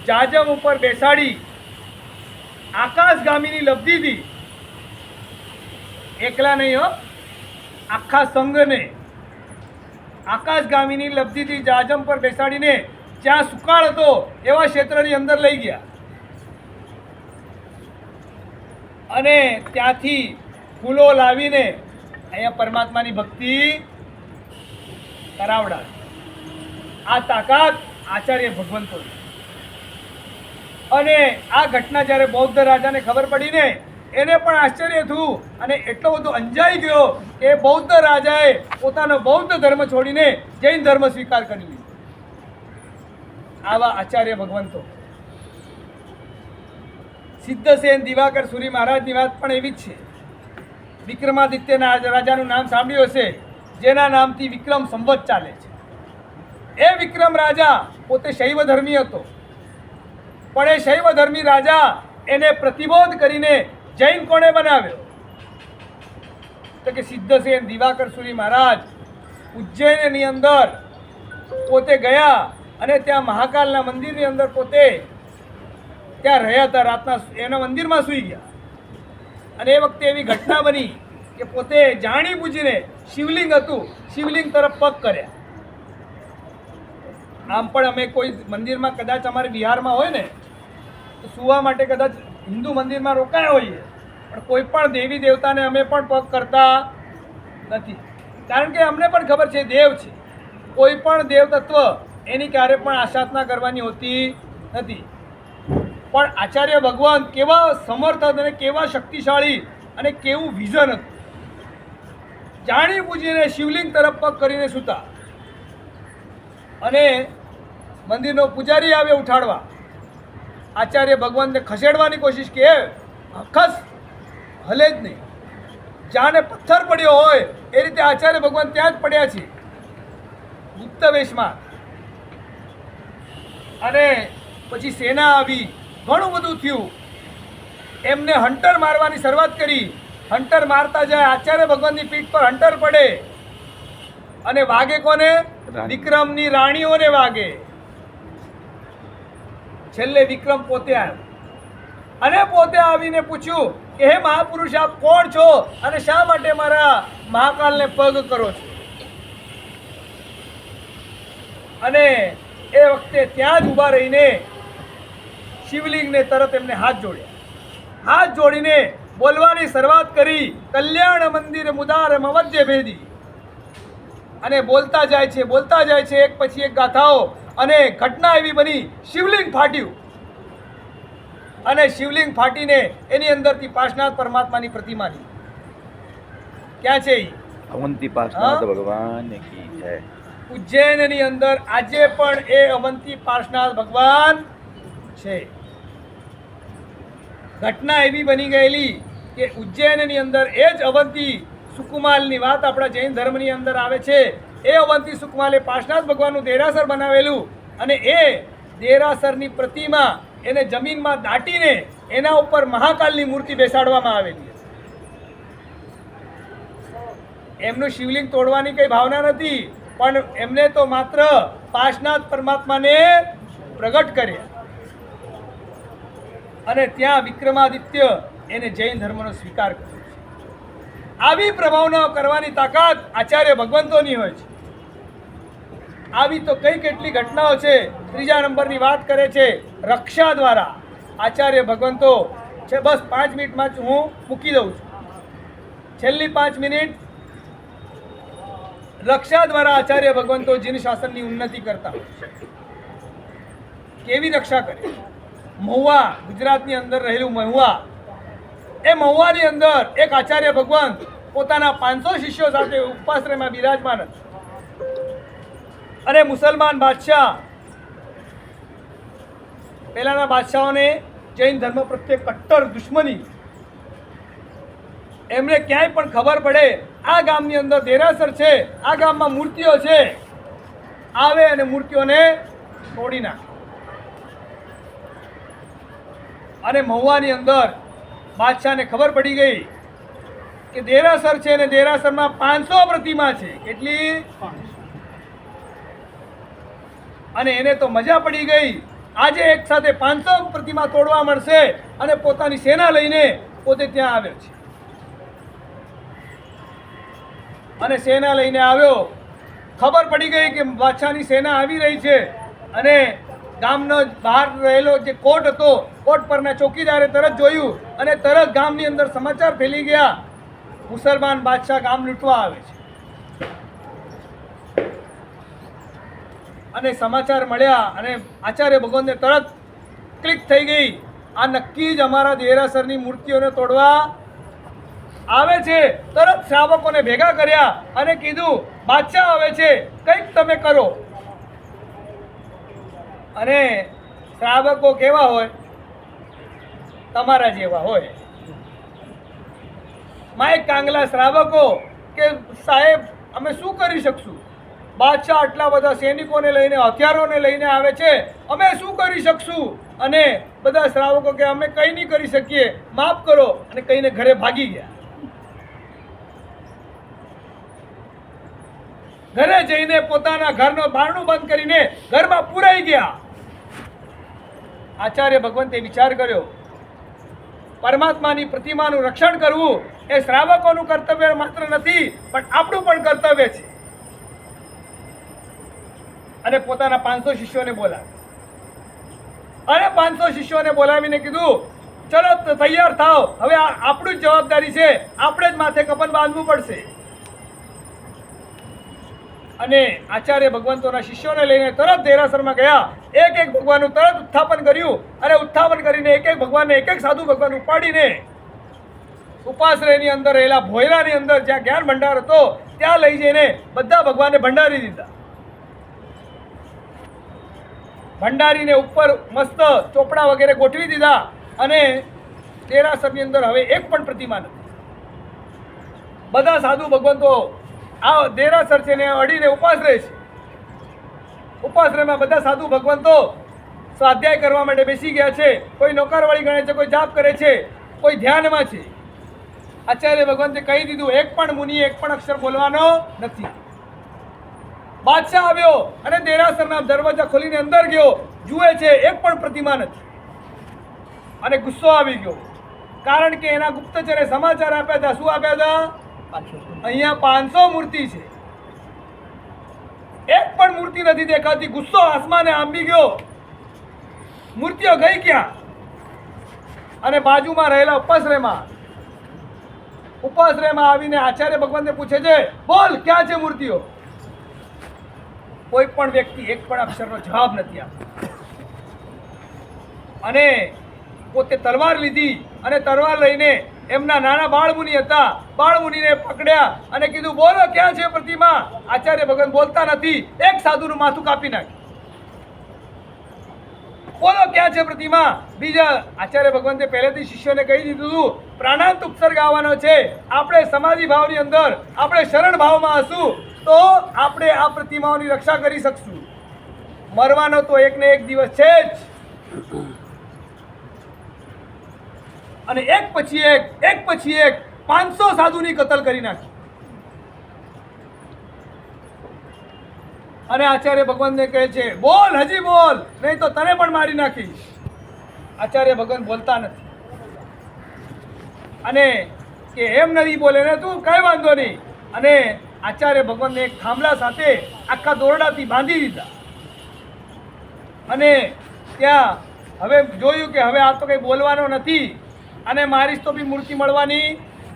જાજમ ઉપર બેસાડી આકાશગામીની લબ્ધિથી, એકલા નહીં હો, આખા સંઘને આકાશગામીની લબ્ધિથી જાજમ પર બેસાડીને જ્યાં સુકાળ હતો એવા ક્ષેત્રની અંદર લઈ ગયા. અને ત્યાંથી ફૂલો લાવીને અહીંયા પરમાત્માની ભક્તિ કરાવડા. આ તાકાત આચાર્ય ભગવંતોની. અને આ ઘટના જ્યારે બૌદ્ધ રાજાને ખબર પડીને એને પણ આશ્ચર્ય થયું અને એટલો બધો અંજાઈ ગયો કે બૌદ્ધ રાજાએ પોતાનો બૌદ્ધ ધર્મ છોડીને જૈન ધર્મ સ્વીકાર કરી લીધો. આવા આચાર્ય ભગવંતો. સિદ્ધસેન દિવાકર સુરી મહારાજની વાત પણ એવી જ છે. વિક્રમાદિત્યના રાજાનું નામ સાંભળ્યું હશે, જેના નામથી વિક્રમ સંવત ચાલે છે. એ વિક્રમ રાજા પોતે શૈવ ધર્મી હતો, પણ એ શૈવ ધર્મી રાજા એને પ્રતિબોધ કરીને જૈન કોણે બનાવ્યો? તો કે સિદ્ધસેન દિવાકર સુરી મહારાજ ઉજ્જૈનની અંદર પોતે ગયા અને ત્યાં મહાકાલના મંદિરની અંદર પોતે ત્યાં રહ્યા હતા. રાતના એના મંદિરમાં સૂઈ ગયા અને એ વખતે એવી ઘટના બની કે પોતે જાણી બૂજીને શિવલિંગ હતું, શિવલિંગ તરફ પગ કર્યા. આમ પણ અમે કોઈ મંદિરમાં કદાચ અમારે બિહારમાં હોય ને તો સુવા માટે કદાચ હિન્દુ મંદિરમાં રોકાયા હોઈએ, પણ કોઈ પણ દેવી દેવતાને અમે પણ પગ કરતા નથી, કારણ કે અમને પણ ખબર છે દેવ છે. કોઈ પણ દેવ તત્વ એની ક્યારે પણ આસાધના કરવાની હોતી નથી. પણ આચાર્ય ભગવાન કેવા સમર્થ અને કેવા શક્તિશાળી અને કેવું વિઝન હતું. જાણી બૂજીને શિવલિંગ તરફ પગ કરીને સૂતા અને મંદિરનો પૂજારી આવ્યો ઉઠાડવા. આચાર્ય ભગવાનને ખસેડવાની કોશિશ કે ખસ, હલે જ નહીં, જાણે પથ્થર પડ્યો હોય એ રીતે આચાર્ય ભગવાન ત્યાં જ પડ્યા છે ગુપ્ત વેશમાં. અને પછી સેના આવી, ઘણું બધું થયું. એમને હંટર મારવાની શરૂઆત કરી. હંટર મારતા જાય, આચાર્ય ભગવાનની પીઠ પર હંટર પડે અને વાગે કોને? વિક્રમની રાણીઓને વાગે. છેલ્લે વિક્રમ પોતે આવ્યો અને પોતે આવીને પૂછ્યું કે હે મહાપુરુષ, આપ કોણ છો અને શા માટે મારા મહાકાલને પગ કરો છો? અને એ વખતે ત્યાં જ ઊભા રહીને શિવલિંગને તરત એમને હાથ જોડ્યા. હાથ જોડીને બોલવાની શરૂઆત કરી, કલ્યાણ મંદિર મુદાર મવજ્જે ભેદી. અને બોલતા જાય છે, બોલતા જાય છે, એક પછી એક ગાથાઓ. અને ઘટના એવી બની, શિવલિંગ ફાટ્યું અને શિવલિંગ ફાટીને એની અંદરથી પાર્શ્વનાથ પરમાત્માની પ્રતિમા નીકળી. ક્યાં છે ઈ? અવંતી પાર્શ્વનાથ ભગવાન કી જય. ઉજ્જૈનની અંદર આજે પણ એ અવંતી પાર્શ્વનાથ ભગવાન છે. ઘટના એવી બની ગયેલી કે ઉજ્જૈનની અંદર એ જ અવંતી સુકુમાલની વાત આપણા જૈન ધર્મની અંદર આવે છે. એ અવંતી સુકુમાલે પાર્શ્વનાથ ભગવાનનું દેરાસર બનાવેલું અને એ દેરાસરની પ્રતિમા એને જમીનમાં દાટીને એના ઉપર મહાકાલની મૂર્તિ બેસાડવામાં આવેલી. એમનું શિવલિંગ તોડવાની કઈ ભાવના નથી, પણ એમને તો માત્ર પાર્શ્વનાથ પરમાત્માને પ્રગટ કર્યા. અને ત્યાં વિક્રમાદિત્ય એને જૈન ધર્મનો સ્વીકાર કર્યો છે. આવી પ્રભાવના કરવાની તાકાત આચાર્ય ભગવંતોની હોય છે. આવી તો કઈ કેટલી ઘટનાઓ છે. ત્રીજા નંબરની વાત કરે છે રક્ષા દ્વારા. આચાર્ય ભગવંતો છે, બસ 5 મિનિટમાં જ હું મૂકી દઉં છું. છેલ્લી 5 મિનિટ રક્ષા દ્વારા આચાર્ય ભગવંતો જીન શાસનની ઉન્નતિ કરતા હોય છે. કેવી રક્ષા કરે? મહુવા, ગુજરાતની અંદર રહેલું મહુવા, એ મહુવાની અંદર એક આચાર્ય ભગવંત પોતાના 500 શિષ્યો સાથે ઉપાશ્રયમાં બિરાજમાન હતા. અને મુસલમાન બાદશાહ, પહેલાના બાદશાહોને જૈન ધર્મ પ્રત્યે કટ્ટર દુશ્મની. એમને ક્યાંય પણ ખબર પડે આ ગામની અંદર દેરાસર છે, આ ગામમાં મૂર્તિઓ છે, આવે અને મૂર્તિઓને તોડી નાખે. અને મહુવાની અંદર બાદશાહને ખબર પડી ગઈ કે દેરાસર છે અને દેરાસરમાં 500 પ્રતિમા છે. કેટલી? અને એને તો મજા પડી ગઈ. આજે એક સાથે 500 પ્રતિમા તોડવા મળશે અને પોતાની સેના લઈને પોતે ત્યાં આવ્યો છે. અને સેના લઈને આવ્યો. ખબર પડી ગઈ કે બાદશાહની સેના આવી રહી છે. અને ગામનો બહાર રહેલો જે કોટ હતો, કોટ પરના ચોકીદારે તરત જોયું અને તરત ગામની અંદર સમાચાર ફેલી ગયા, મુસલમાન બાદશાહ ગામ લૂંટવા આવે છે. અને સમાચાર મળ્યા અને આચાર્ય ભગવાનને તરત ક્લિક થઈ ગઈ, આ નક્કી જ અમારા દેરાસરની મૂર્તિઓને તોડવા આવે છે. તરત શ્રાવકોને ભેગા કર્યા અને કીધું બાદશાહ આવે છે, કંઈક તમે કરો. અને શ્રાવકો કેવા હોય? તમારા જેવા હોય. માય કાંગલા શ્રાવકો કે સાહેબ અમે શું કરી શકશું? બાદશાહ આટલા બધા સૈનિકોને લઈને, હથિયારોને લઈને આવે છે, અમે શું કરી શકશું? અને બધા શ્રાવકો કે અમે કંઈ નહીં કરી શકીએ, માફ કરો, અને કહીને ઘરે ભાગી ગયા. ઘરે જઈને પોતાના ઘરનો બારણું બંધ કરીને ઘરમાં પુરાઈ ગયા. આચાર્ય ભગવંતે વિચાર કર્યો, પરમાત્માની પ્રતિમાનું રક્ષણ કરવું એ શ્રાવકોનું કર્તવ્ય માત્ર નથી, પણ આપણું પણ કર્તવ્ય છે. અને પોતાના 500 શિષ્યોને બોલાવ્યા અને 500 શિષ્યોને બોલાવીને કીધું, ચલો તૈયાર થાઓ, હવે આપણું જ જવાબદારી છે, આપણે જ માથે કફન બાંધવું પડશે. અને આચાર્ય ભગવંતોના શિષ્યોને લઈને તરત દેરાસરમાં ગયા. એક એક ભગવાનનું તરત ઉત્થાપન કર્યું અને ઉત્થાપન કરીને એક એક ભગવાનને, એક એક સાધુ ભગવાન ઉપાડીને ઉપાશ્રયની અંદર રહેલા ભોયરાની અંદર જ્યાં જ્ઞાન ભંડાર હતો ત્યાં લઈ જઈને બધા ભગવાનને ભંડારી દીધા. ભંડારીને ઉપર મસ્ત ચોપડા વગેરે ગોઠવી દીધા અને દેરાસરની અંદર હવે એક પણ પ્રતિમા નથી. બધા સાધુ ભગવંતો આ દેરાસર છે ને અડીને ઉપાશ્રય છે. ઉપાશ્રયમાં બધા સાધુ ભગવંતો સ્વાધ્યાય કરવા માટે બેસી ગયા છે. કોઈ નોકરવાળી ગણે છે, કોઈ જાપ કરે છે, કોઈ ધ્યાનમાં છે. આચાર્ય ભગવંતે કહી દીધું, એક પણ મુનિ એક પણ અક્ષર બોલવાનો નથી. બાદશાહ આવ્યો અને દેરાસરના દરવાજા ખોલીને અંદર ગયો, જુએ છે એક પણ પ્રતિમા નથી. અને ગુસ્સો આવી ગયો, કારણ કે એના ગુપ્તચરે સમાચાર આપ્યા હતા. શું આપ્યા હતા? અહીંયા 500 મૂર્તિ છે, એક પણ મૂર્તિ નથી દેખાતી. ગુસ્સો આસમાને આંબી ગયો, મૂર્તિઓ ગઈ ક્યાં? અને બાજુમાં રહેલા ઉપાશ્રયમાં આવીને આચાર્ય ભગવાનને પૂછે છે, બોલ ક્યાં છે મૂર્તિઓ? કોઈ પણ વ્યક્તિ એક પણ અક્ષરનો જવાબ નથી આપતો. અને પોતે તલવાર લીધી અને તલવાર લઈને એમના નાના બાળમુનિ હતા, બાળમુનિને પકડ્યા અને કીધું, બોલો ક્યાં છે પ્રતિમા? આચાર્ય ભગવાન બોલતા નથી. એક સાધુનું માથું કાપી નાખ્યું. બોલો ક્યાં છે પ્રતિમા? બીજા આચાર્ય ભગવંતે પહેલેથી શિષ્યોને કહી દીધું હતું, પ્રાણાંત ઉપસર્ગ આવવાનો છે. આપણે સમાધિ ભાવની અંદર, આપણે શરણ ભાવમાં હશું તો આપણે આ પ્રતિમાઓની રક્ષા કરી શકશું. મરવાનો તો એક ને એક દિવસ છે જ. અને એક પછી એક 500 સાધુની કતલ કરી નાખી. અને આચાર્ય ભગવાનને કહે છે, બોલ, હજી બોલ, નહીં તો તને પણ મારી નાખીશ. આચાર્ય ભગવાન બોલતા નથી અને કે એમ નથી બોલે ને તું, કઈ વાંધો નહીં. અને આચાર્ય ભગવાનને એક થાંભલા સાથે આખા દોરડાથી બાંધી દીધા. અને ત્યાં હવે જોયું કે હવે આ તો કંઈ બોલવાનો નથી અને મારીશ તો બી મૂર્તિ મળવાની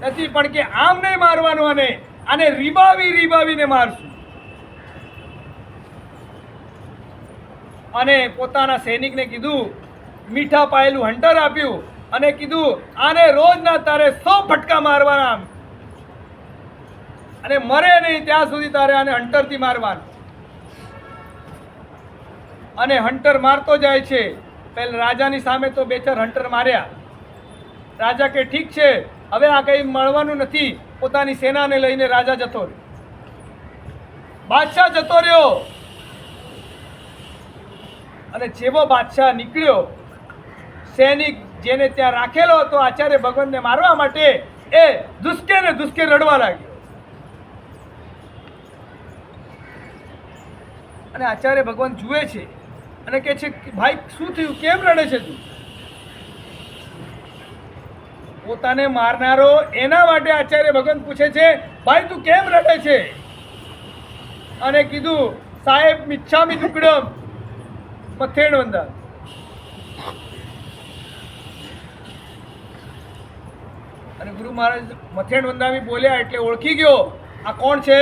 નથી, પણ કે આમ નહીં મારવાનું, અને આને રીબાવીને મારશું. અને પોતાના સૈનિકને કીધું, મીઠા પાયેલું હંટર આપ્યું અને કીધું, આને રોજના તારે 100 ફટકા મારવાના, અને મરે નહીં ત્યાં સુધી તારે આને હંટરથી મારવાનું. અને હંટર મારતો જાય છે. પહેલા રાજાની સામે તો 2-4 હંટર માર્યા. રાજા કે ઠીક છે, હવે આ કંઈ મળવાનું નથી. પોતાની સેનાને લઈને રાજા જતો રહ્યો. બાદશાહ જતો રહ્યો અને જેવો બાદશાહ નીકળ્યો, સૈનિક જેને ત્યાં રાખેલો હતો આચાર્ય ભગવાનને મારવા માટે, એ ધુસકે રડવા લાગ્યો. અને આચાર્ય ભગવાન જુએ છે અને કહે છે, ભાઈ શું થયું, કેમ રડે છે તું? પોતાને મારનારો એના માટે આચાર્ય ભગવાન પૂછે છે, ભાઈ તું કેમ રડે છે? અને કીધું, સાહેબ મિચ્છામી દુક્કડમ મથેણ વંદા. અને ગુરુ મહારાજ મથેણ વંદામી બોલ્યા એટલે ઓળખી ગયો આ કોણ છે.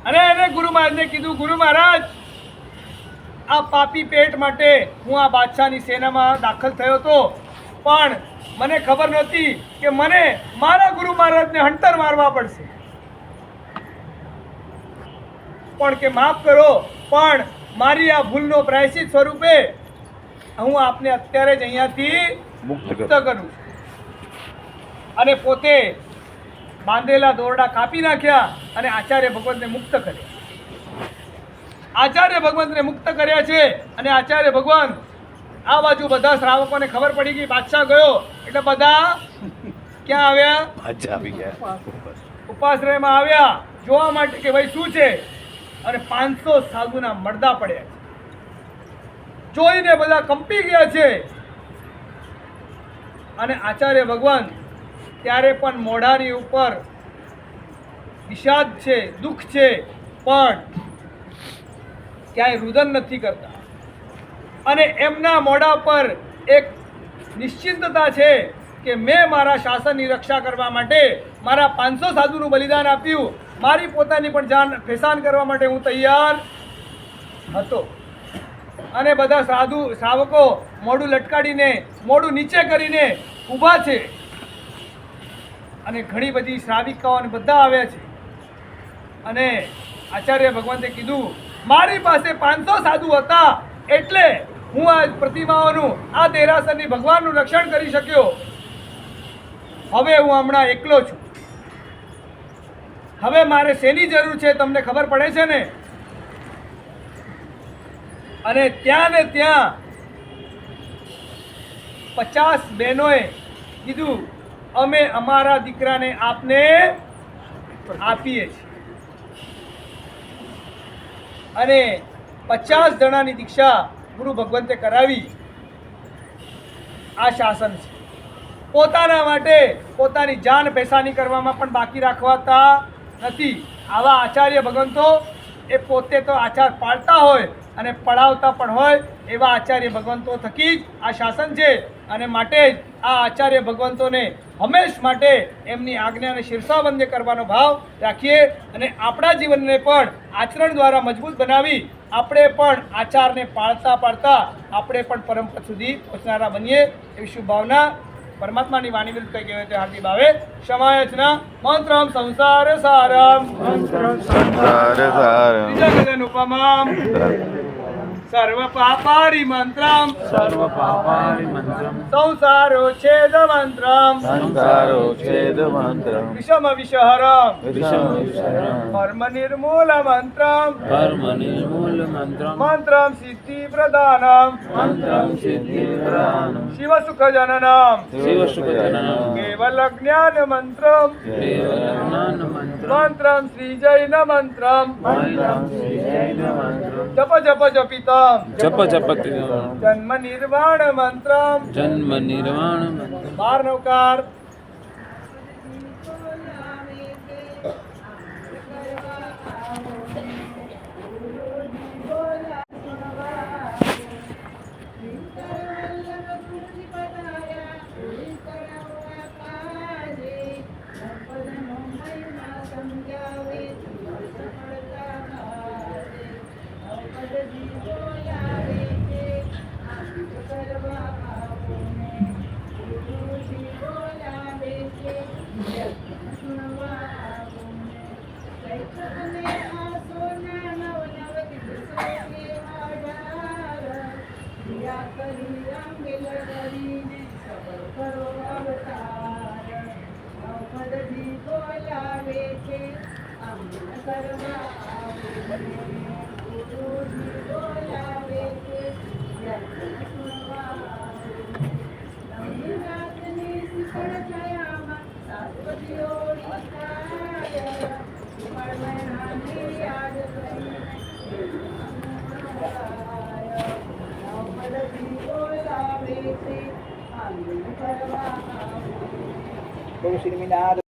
અને એને ગુરુ મહારાજને કીધું, ગુરુ મહારાજ આ પાપી પેટ માટે હું આ બાદશાહની સેનામાં દાખલ થયો હતો, પણ મને ખબર નહોતી કે મને મારા ગુરુ મહારાજને હંટર મારવા પડશે. પણ કે માફ કરો, પણ મારી આ ભૂલનો પ્રાયશ્ચિત સ્વરૂપે હું આપને અત્યારે જ અહીંયાથી મુક્ત મુક્ત કરું છું. અને પોતે બાંધેલા દોરડા કાપી નાખ્યા અને આચાર્ય ભગવંતને મુક્ત કર્યા. આચાર્ય ભગવંતને મુક્ત કર્યા છે. અને આચાર્ય ભગવાન આ બાજુ બધા શ્રાવકોને ખબર પડી ગઈ બાદશાહ ગયો એટલે બધા ક્યાં આવ્યા? અચ્છા આવી ગયા. ઉપાશ્રયમાં આવ્યા જોવા માટે કે ભાઈ શું છે. અને 500 સાધુના મરદા પડ્યા છે. જોઈને બધા કંપી ગયા છે. અને આચાર્ય ભગવાન ત્યારે પણ મોઢાની ઉપર વિષાદ છે, દુઃખ છે, પણ ક્યાંય રુદન નથી કરતા. અને એમના મોઢા પર એક નિશ્ચિંતતા છે કે મેં મારા શાસનની રક્ષા કરવા માટે મારા 500 સાધુનું બલિદાન આપ્યું, મારી પોતાની પણ જાન ફેસાન કરવા માટે હું તૈયાર હતો. અને બધા શ્રાવકો મોઢું લટકાડીને, મોઢું નીચે કરીને ઊભા છે. અને ઘણી બધી શ્રાવિકાઓ અને બધા આવ્યા છે. અને આચાર્ય ભગવંતે કીધું મારી પાસે 500 સાધુ હતા એટલે હું આ પ્રતિમાઓનું, આ દેરાસરની ભગવાનનું રક્ષણ કરી શક્યો. હવે હું હમણાં એકલો છું. હવે મારે શેની જરૂર છે તમને ખબર પડે છે ને? અને ત્યાં ને ત્યાં 50 બહેનોએ કીધું અમે અમારા દીકરાને આપને આપીએ છીએ. અને 50 જણાની દીક્ષા ગુરુ ભગવંતે કરાવી. આ શાસન છે. પોતાના માટે પોતાની જાન પેસાની કરવામાં પણ બાકી રાખવાતા નથી. આવા આચાર્ય ભગવંતો એ પોતે તો આચાર પાળતા હોય અને પડાવતા પણ હોય એવા આચાર્ય ભગવંતો થકી જ આ શાસન છે. અને માટે જ આ આચાર્ય ભગવંતોને હંમેશ માટે એમની આજ્ઞાને શિરસાબંધી કરવાનો ભાવ રાખીએ. અને આપણા જીવનને પણ આચરણ દ્વારા મજબૂત બનાવી આપણે પણ આચારને પાળતા આપણે પણ પરમ પદ સુધી પહોંચનારા બનીએ એવી શુભ ભાવના. પરમાત્માની વાણી વિરુદ્ધ કઈ કહેવાય તે હાર્દિક ભાવે ક્ષમાયચના મંત્રમ સંસાર સારમ ઉપમામ સર્વ પાપારી મંત્રમ સંસારો છેદ મંત્રમ વિષમ વિષહરમ કર્મ નિર્મૂલ મંત્રમ મંત્રમ સિદ્ધિ પ્રદાનમ શિવ સુખ જનનમ કેવલ જ્ઞાન મંત્રમ મંત્રમ શ્રી જૈન મંત્રમ જપ જપ જપિતમ જપ જપ જન્મ નિર્વાણ મંત્રમ 12 નવકાર. બોલો શ્રી મીનાથ